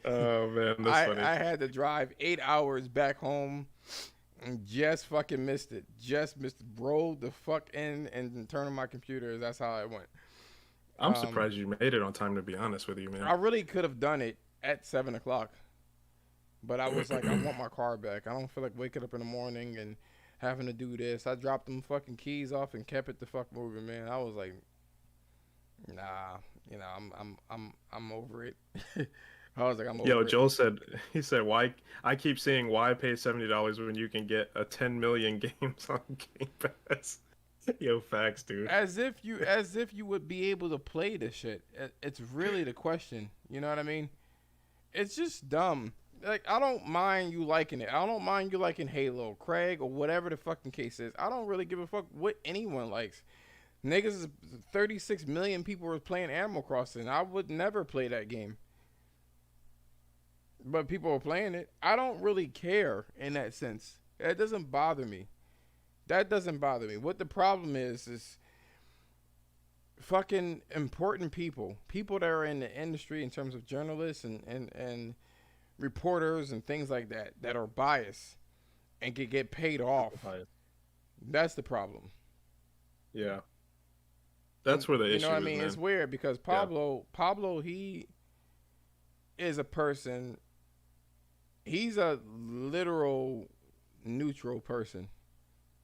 Oh man, that's funny. I had to drive 8 hours back home and just fucking missed it. Just missed it. Rolled the fuck in and turned on my computer. That's how it went. I'm surprised you made it on time, to be honest with you, man. I really could have done it at 7 o'clock. But I was like, I want my car back. I don't feel like waking up in the morning and having to do this. I dropped them fucking keys off and kept it the fuck moving, man. I was like, nah, you know, I'm over it. I was like, I'm over Yo, it. Joel said, why I keep seeing why pay $70 when you can get a 10 million games on Game Pass. Yo, facts, dude. As if you would be able to play this shit. It's really the question. You know what I mean? It's just dumb. Like, I don't mind you liking it. I don't mind you liking Halo, Craig, or whatever the fucking case is. I don't really give a fuck what anyone likes. Niggas, 36 million people were playing Animal Crossing. I would never play that game. But people are playing it. I don't really care in that sense. It doesn't bother me. That doesn't bother me. What the problem is fucking important people that are in the industry in terms of journalists and reporters and things like that are biased and can get paid off. That's the problem. Yeah. That's where the issue is, you know what I mean? Man. It's weird because Pablo, he is a person. He's a literal neutral person.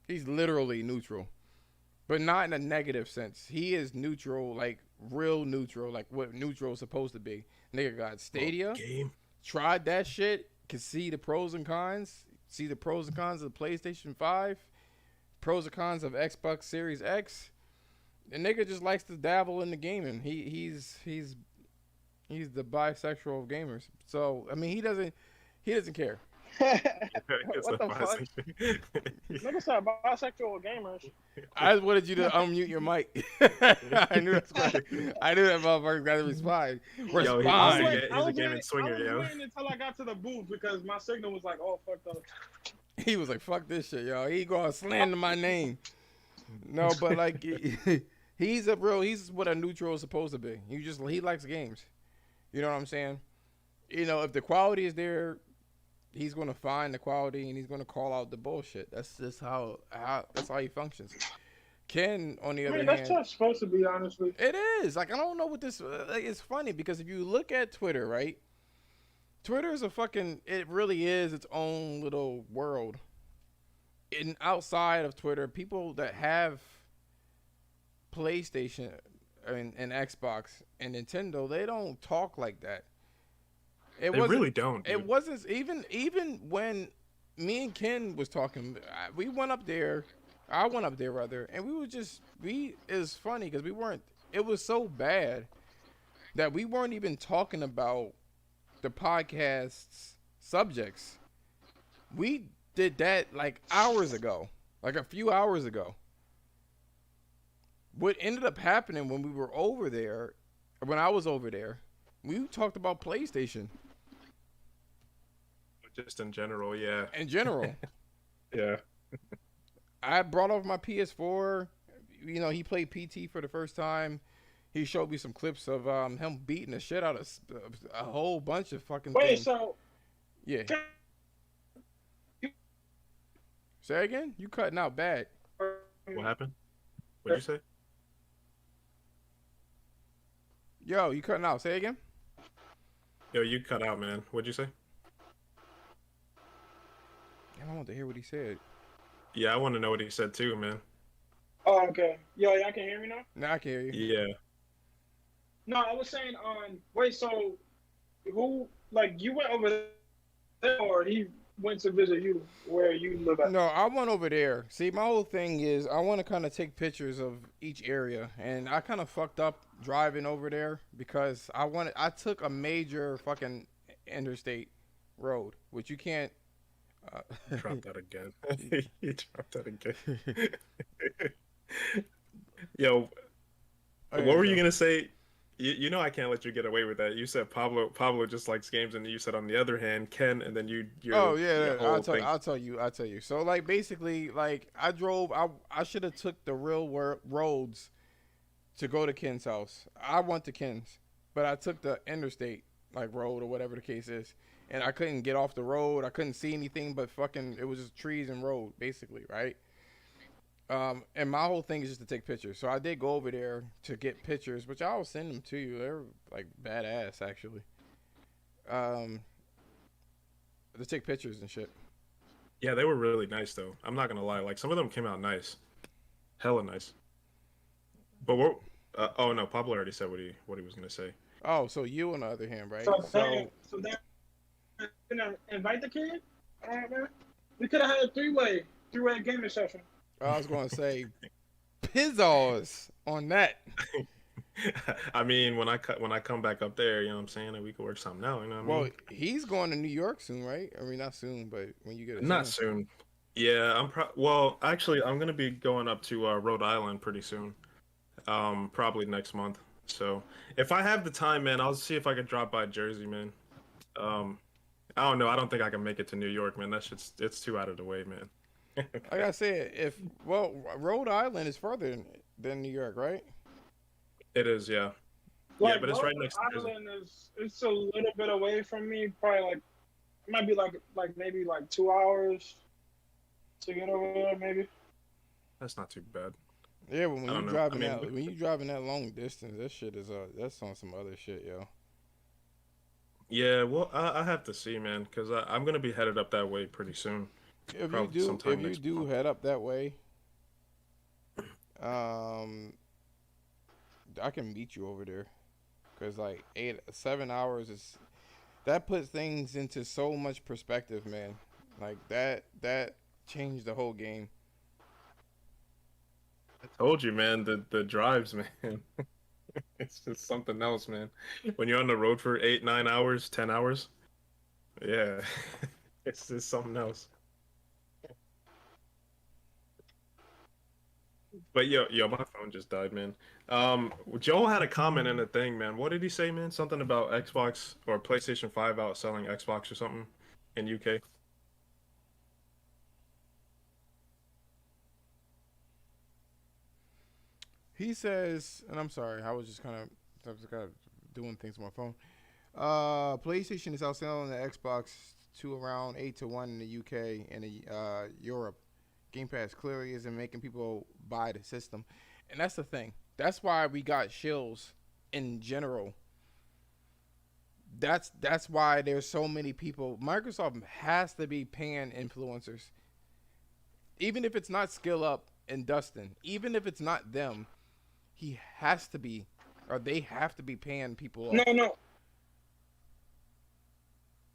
He's literally neutral, but not in a negative sense. He is neutral, like real neutral, like what neutral is supposed to be. Nigga got Stadia, tried that shit, can see the pros and cons, see the pros and cons of the PlayStation 5, pros and cons of Xbox Series X. The nigga just likes to dabble in the gaming. He's the bisexual of gamers. So I mean, he doesn't care. It's What a the fuck? bisexual. Nigga said bisexual gamers. I just wanted you to unmute your mic. I knew I knew that motherfucker got to respond. Yo, Respond. he's a gaming swinger, I was yo. waiting until I got to the booth because my signal was like, oh, fucked up. He was like, "Fuck this shit, yo." He gonna slander my name. No, but like, he's what a neutral is supposed to be. He likes games. You know what I'm saying? You know, if the quality is there, he's gonna find the quality and he's gonna call out the bullshit. That's just how he functions. Ken, on the I other mean, hand, that's how it's supposed to be, honestly. it is like I don't know what this. Like, it's funny because if you look at Twitter, right? Twitter is it really is its own little world. And outside of Twitter, people that have PlayStation and Xbox and Nintendo, they don't talk like that. They really don't. Dude. It wasn't even when me and Ken was talking. We went up there. I went up there rather, and it was funny because we weren't. It was so bad that we weren't even talking about the podcast's subjects. We did that like hours ago, like a few hours ago. What ended up happening when we were over there, when I was over there, we talked about PlayStation. Just in general, yeah. In general. Yeah. I brought over my PS4. You know, he played PT for the first time. He showed me some clips of him beating the shit out of a whole bunch of fucking things. So... Yeah. Say again? You cutting out bad. What happened? What'd you say? Yo, you cutting out. Say again? Yo, you cut out, man. What'd you say? I don't want to hear what he said. Yeah, I want to know what he said too, man. Oh, okay. Yo, y'all can hear me now? Now I can hear you. Yeah. No, I was saying, wait, so who, like, you went over there or he went to visit you where you live at? No, I went over there. See, my whole thing is I want to kind of take pictures of each area, and I kind of fucked up driving over there because I took a major fucking interstate road, which you can't. Drop that again. You dropped that again. Yo, what were you gonna say? You know I can't let you get away with that. You said Pablo just likes games, and you said on the other hand Ken, and then I'll tell you. So like basically like I should have took the real roads to go to Ken's house. I went to Ken's, but I took the interstate like road or whatever the case is, and I couldn't get off the road. I couldn't see anything but fucking it was just trees and road basically, right? And my whole thing is just to take pictures. So I did go over there to get pictures, which I'll send them to you. They're like badass, actually. To take pictures and shit. Yeah, they were really nice though. I'm not gonna lie. Like some of them came out nice, hella nice. But what? Oh no, Pablo already said what he was gonna say. Oh, so you on the other hand, right? So then, gonna invite the kid. All right, man. We could have had a three-way gaming session. I was gonna say, pizzazz on that. I mean, when I come back up there, you know what I'm saying, and we could work something out. You know what I mean? Well, he's going to New York soon, right? I mean, not soon, but when you get a not soon. Yeah, well, actually, I'm gonna be going up to Rhode Island pretty soon. Probably next month. So if I have the time, man, I'll see if I can drop by Jersey, man. I don't know. I don't think I can make it to New York, man. That shit's it's too out of the way, man. Like I said, Rhode Island is further than New York, right? It is, yeah. Like, yeah, but it's right next to Rhode Island it's a little bit away from me. Probably like it might be like maybe like 2 hours to get over there, maybe. That's not too bad. Yeah, but when you driving that long distance, that shit is that's on some other shit, yo. Yeah, well, I have to see, man, because I'm gonna be headed up that way pretty soon. If you do head up that way, I can meet you over there, cause like 7 hours that puts things into so much perspective, man. Like that changed the whole game. Told you, man. The drives, man. It's just something else, man. When you're on the road for 8, 9 hours, 10 hours, yeah, it's just something else. But yo, my phone just died, man. Joel had a comment in the thing, man. What did he say, man? Something about Xbox or PlayStation 5 outselling Xbox or something in UK. He says, and I'm sorry, I was kind of doing things on my phone. PlayStation is outselling the Xbox to around 8-1 in the UK and Europe. Game Pass clearly isn't making people buy the system, and that's the thing. That's why we got shills in general. That's why there's so many people. Microsoft has to be paying influencers, even if it's not Skill Up and Dustin. Even if it's not them, he has to be, or they have to be paying people No, off. no,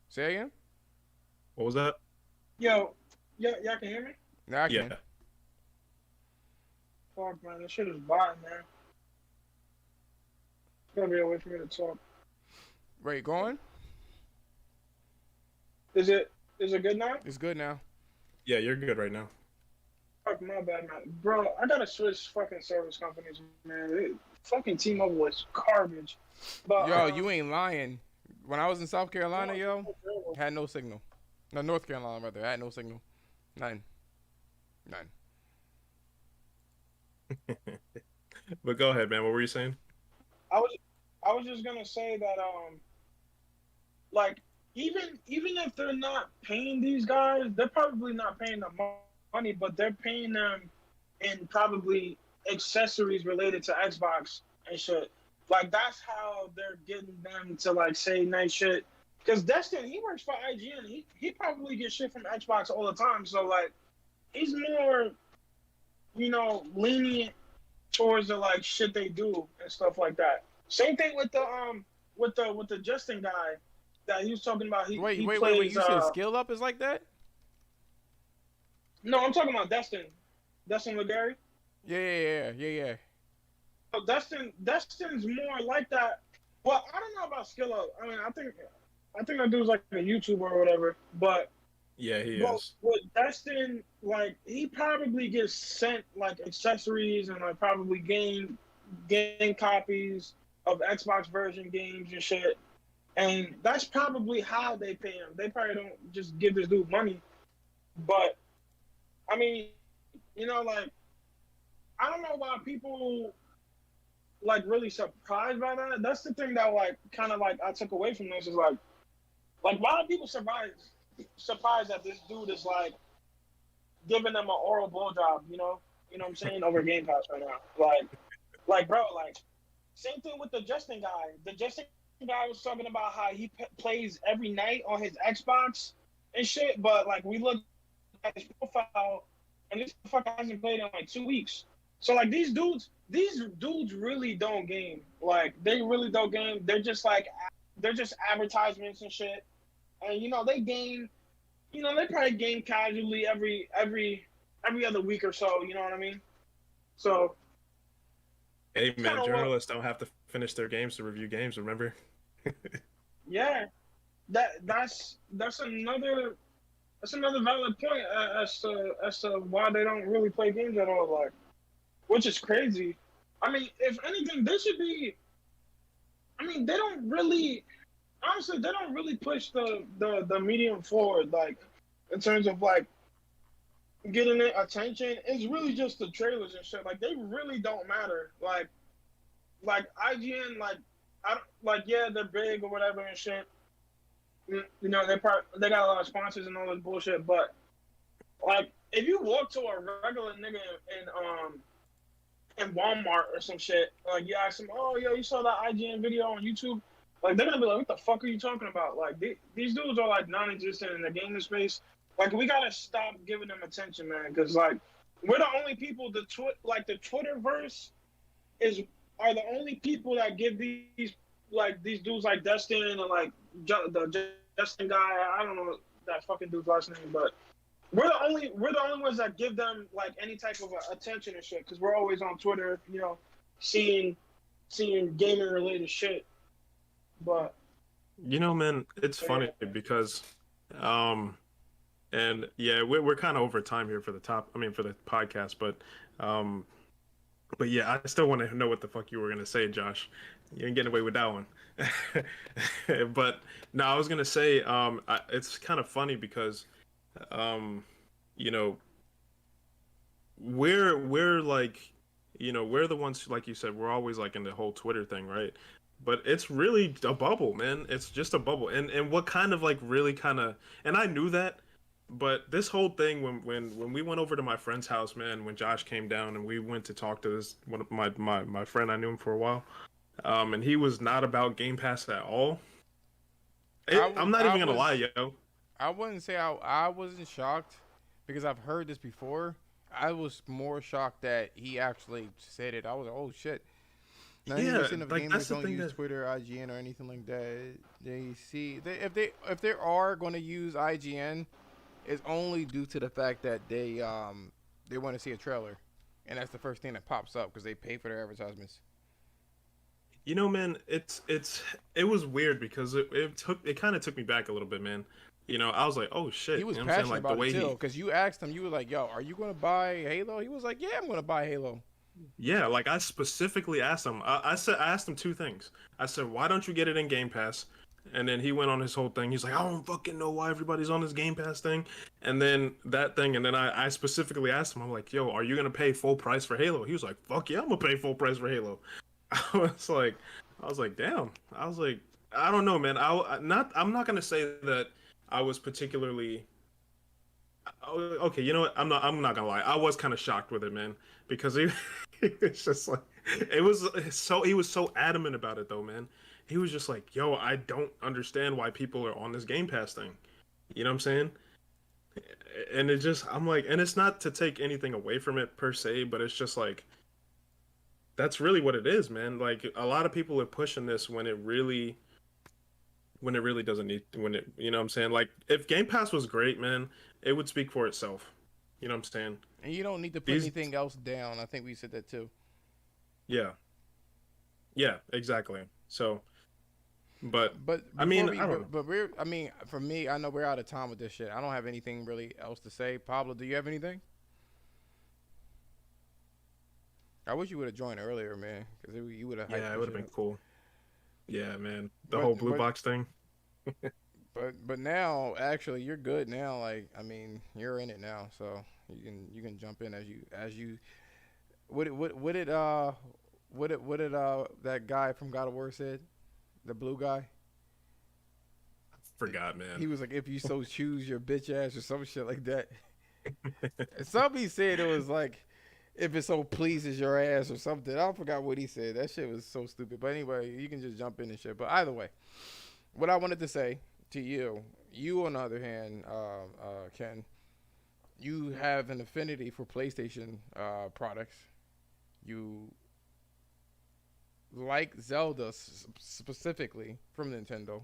Say again? What was that? yo, y'all can hear me? Now I can. Yeah. Fuck, man, this shit is bad, man. It's gonna be a way for me to talk. Wait, going? Is it good now? It's good now. Yeah, you're good right now. Fuck, my bad, man. Bro, I gotta switch fucking service companies, man. Fucking T-Mobile is garbage. But Yo, you ain't lying. When I was in South Carolina, no, yo, had no signal. No, North Carolina rather, had no signal. None. None. But go ahead, man. What were you saying? I was I was just gonna say that like even if they're not paying these guys, they're probably not paying them money, but they're paying them in probably accessories related to Xbox and shit. Like that's how they're getting them to like say nice shit. Because Destin, he works for IGN. He probably gets shit from Xbox all the time. So like he's more, lenient towards the like shit they do and stuff like that. Same thing with the Justin guy that he was talking about. Wait, He wait, wait, wait. plays You said Skill Up is like that? no, I'm talking about Destin Legary. Yeah. So Destin's more like that. Well, I don't know about Skill Up. I mean, I think that dude's like a YouTuber or whatever. But Yeah, he But is. with Destin, like he probably gets sent like accessories and like probably game copies of Xbox version games and shit. And that's probably how they pay him. They probably don't just give this dude money. But I mean, like I don't know why people like really surprised by that. That's the thing that like kind of like I took away from this is like why are people surprised that this dude is like giving them an oral blowjob, what I'm saying, over Game Pass right now. Like, bro, like, same thing with the Justin guy. The Justin guy was talking about how he plays every night on his Xbox and shit, but like, we look at his profile, and this fucker hasn't played in like 2 weeks. So like, these dudes really don't game. Like, they really don't game. They're just advertisements and shit, and they game they probably game casually every other week or so. You know what I mean? So Hey, kind man, of what, journalists don't have to finish their games to review games, remember? yeah. That's another valid point as to why they don't really play games at all. Like, which is crazy. I mean, if anything, they should be. I mean, they don't really. Honestly, they don't really push the medium forward. Like, in terms of like getting it attention, it's really just the trailers and shit. Like they really don't matter. Like IGN, like I don't like yeah they're big or whatever and shit. They got a lot of sponsors and all this bullshit. But like if you walk to a regular nigga in Walmart or some shit, like you ask them, oh yo, you saw that IGN video on YouTube? Like they're gonna be like, what the fuck are you talking about? Like these dudes are like non-existent in the gaming space. Like we gotta stop giving them attention, man, because like we're the only people. The Twitterverse are the only people that give these dudes like Dustin and like the Justin guy. I don't know that fucking dude's last name, but we're the only ones that give them like any type of attention and shit because we're always on Twitter, seeing gaming related shit. But Man, it's yeah, funny because, um, and yeah, we're kind of over time here for for the podcast, um, but yeah, I still want to know what the fuck you were gonna say, Josh. You ain't getting away with that one. But no, I was gonna say, it's kind of funny because, um, you know, we're like, we're the ones like you said, we're always like in the whole Twitter thing, right? But it's really a bubble, man. It's just a bubble. And what kind of like really kind of, and I knew that, but this whole thing when we went over to my friend's house, man, when Josh came down and we went to talk to this one of my friend, I knew him for a while. And he was not about Game Pass at all. I'm not I even gonna lie, was yo. I wouldn't say I wasn't shocked because I've heard this before. I was more shocked that he actually said it. I was like, oh shit. Yeah, 90% of like gamers that's the don't thing use that Twitter, IGN, or anything like that. If they are going to use IGN, it's only due to the fact that they want to see a trailer, and that's the first thing that pops up because they pay for their advertisements. Man, it was weird because it kind of took me back a little bit, man. I was like, oh He shit, was you know what I'm saying? passionate Like the about it way too he, because you asked him, you were like, "Yo, are you going to buy Halo?" He was like, "Yeah, I'm going to buy Halo." yeah, like I specifically asked him. I asked him two things. I said, why don't you get it in Game Pass? And then he went on his whole thing. He's like, I don't fucking know why everybody's on this Game Pass thing. And then that thing, and then I specifically asked him, I'm like, yo, are you gonna pay full price for Halo? He was like, fuck yeah, I'm gonna pay full price for Halo. I was like, I was like, damn. I was like, I don't know, man. I'm not gonna say that I was particularly. Okay, you know what? I'm not gonna lie. I was kind of shocked with it, man, because it's just like he was so adamant about it though, man. He was just like, yo, I don't understand why people are on this Game Pass thing. You know what I'm saying? And it just, I'm like, and it's not to take anything away from it per se, but it's just like that's really what it is, man. Like a lot of people are pushing this when it really doesn't need when it you know what I'm saying? Like if Game Pass was great, man, it would speak for itself. You know what I'm saying? And you don't need to put These anything else down. I think we said that too. Yeah. Yeah, exactly. So, but But I before mean, we, I don't know. but we're, I mean, for me, I know we're out of time with this shit. I don't have anything really else to say. Pablo, do you have anything? I wish you would have joined earlier, man, because you would have hyped Yeah, it this would have shit been up. cool. Yeah, man. The But whole blue but box thing. but now, actually, you're good now. Like, I mean, you're in it now, so you can jump in as you. What did that guy from God of War said? The blue guy. Forgot, man. He was like, if you so choose your bitch ass or some shit like that. And somebody said it was like, if it so pleases your ass or something. I forgot what he said. That shit was so stupid. But anyway, you can just jump in and shit. But either way, what I wanted to say to you on the other hand, Ken, you have an affinity for PlayStation products. You like Zelda specifically from Nintendo,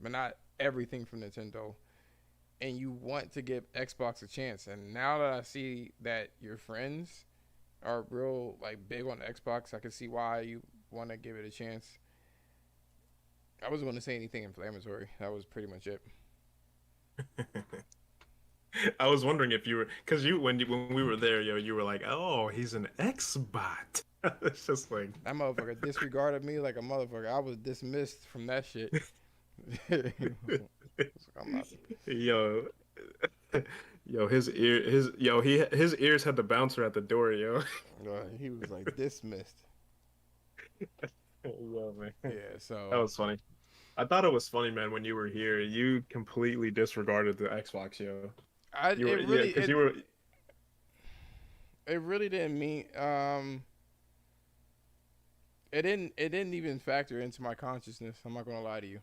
but not everything from Nintendo. And you want to give Xbox a chance. And now that I see that your friends are real like big on Xbox, I can see why you want to give it a chance. I wasn't going to say anything inflammatory. That was pretty much it. I was wondering if you were because when we were there, yo, you were like, oh, he's an Xbot. It's just like, That motherfucker disregarded me like a motherfucker. I was dismissed from that shit. I'm not. yo, yo, his ears had the bouncer at the door, yo. He was like dismissed. Yo, man, Yeah. that So was funny. I thought it was funny, man, when you were here. You completely disregarded the Xbox, yo. I You were, it yeah, really because it you were, it really didn't mean it didn't even factor into my consciousness. I'm not gonna lie to you.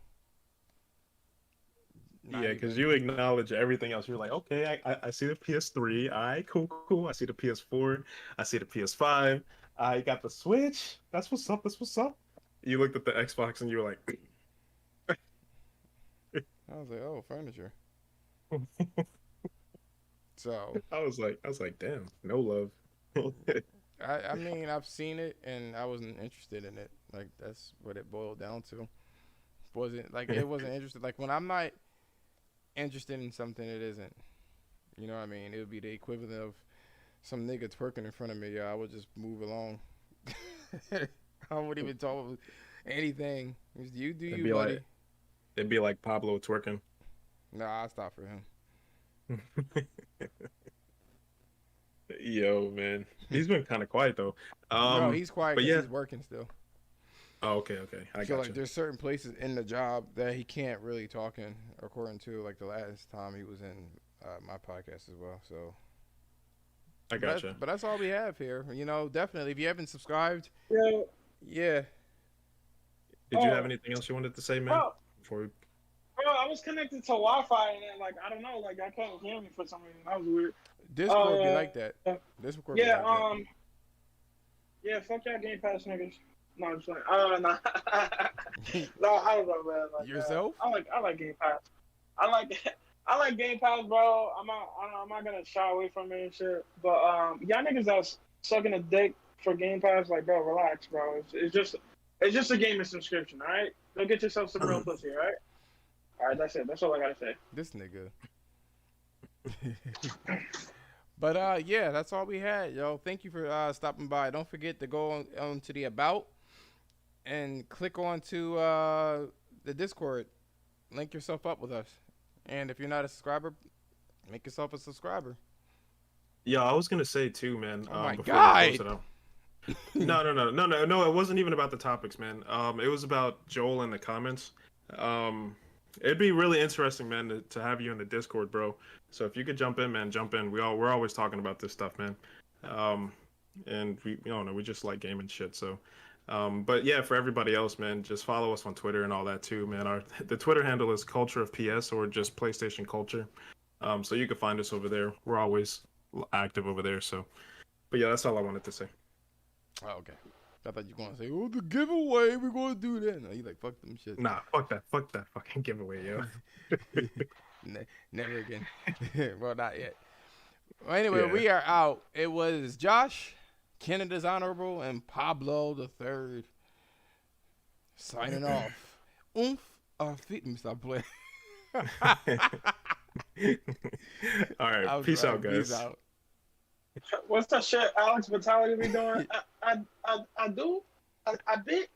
Not yeah, because even. you acknowledge everything else. You're like, okay, I see the PS3. All right, cool, cool. I see the PS4. I see the PS5. I got the Switch. That's what's up. That's what's up. You looked at the Xbox and you were like, I was like, oh, furniture. So I was like, damn, no love. I mean, I've seen it and I wasn't interested in it. Like that's what it boiled down to. Wasn't like it wasn't interested. Like when I'm not interested in something, it isn't. You know what I mean? It would be the equivalent of some nigga twerking in front of me. Yeah, I would just move along. I wouldn't even talk anything. Just you do it'd you, be like buddy. it'd be like Pablo twerking. Nah, I'll stop for him. Yo, man, he's been kind of quiet though. No, he's quiet But because yeah. he's working still. Oh, okay, I So got like, you. there's certain places in the job that he can't really talk in, according to like the last time he was in my podcast as well. So, I got you. but that's all we have here. You know, definitely. If you haven't subscribed, Yeah. yeah, Did you have Oh, anything else you wanted to say, man? bro, Before we... bro, I was connected to Wi-Fi and then, like, I don't know, like I couldn't hear me for some reason. That was weird. Discord be like that. Discord be Yeah. like that. Yeah. Fuck y'all Game Pass niggas. No, I'm just like, no. No, I don't know, man. Like, Yourself? I like Game Pass. I like I like Game Pass, bro. I'm not gonna shy away from it and shit. But y'all niggas that's sucking a dick for Game Pass, like, bro, relax, bro. It's just a gaming subscription, all right? Go get yourself some real pussy, all right? All right, that's it. That's all I gotta say. This nigga. But yeah, that's all we had, yo. Thank you for stopping by. Don't forget to go on to the about and click on to the Discord. Link yourself up with us. And if you're not a subscriber, make yourself a subscriber. Yeah, I was gonna say too, man. Oh my Before we close God. it out. No. It wasn't even about the topics, man. It was about Joel in the comments. It'd be really interesting, man, to have you in the Discord, bro. So if you could jump in, man, jump in. We're always talking about this stuff, man. And we don't know, we just like gaming shit. So, but yeah, for everybody else, man, just follow us on Twitter and all that too, man. The Twitter handle is Culture of PS or just PlayStation Culture. So you can find us over there. We're always active over there. So, but yeah, that's all I wanted to say. Oh, okay. I thought you were going to say, oh, the giveaway, we're going to do that. No, you like, fuck them shit. Nah, fuck that fucking giveaway, yo. Never again. Well, not yet. Well, anyway, Yeah. we are out. It was Josh, Canada's Honorable, and Pablo the Third signing off. Fit me, stop playing. All right, peace out, guys. Peace out. What's that shit Alex Vitality be doing? I do? I bit?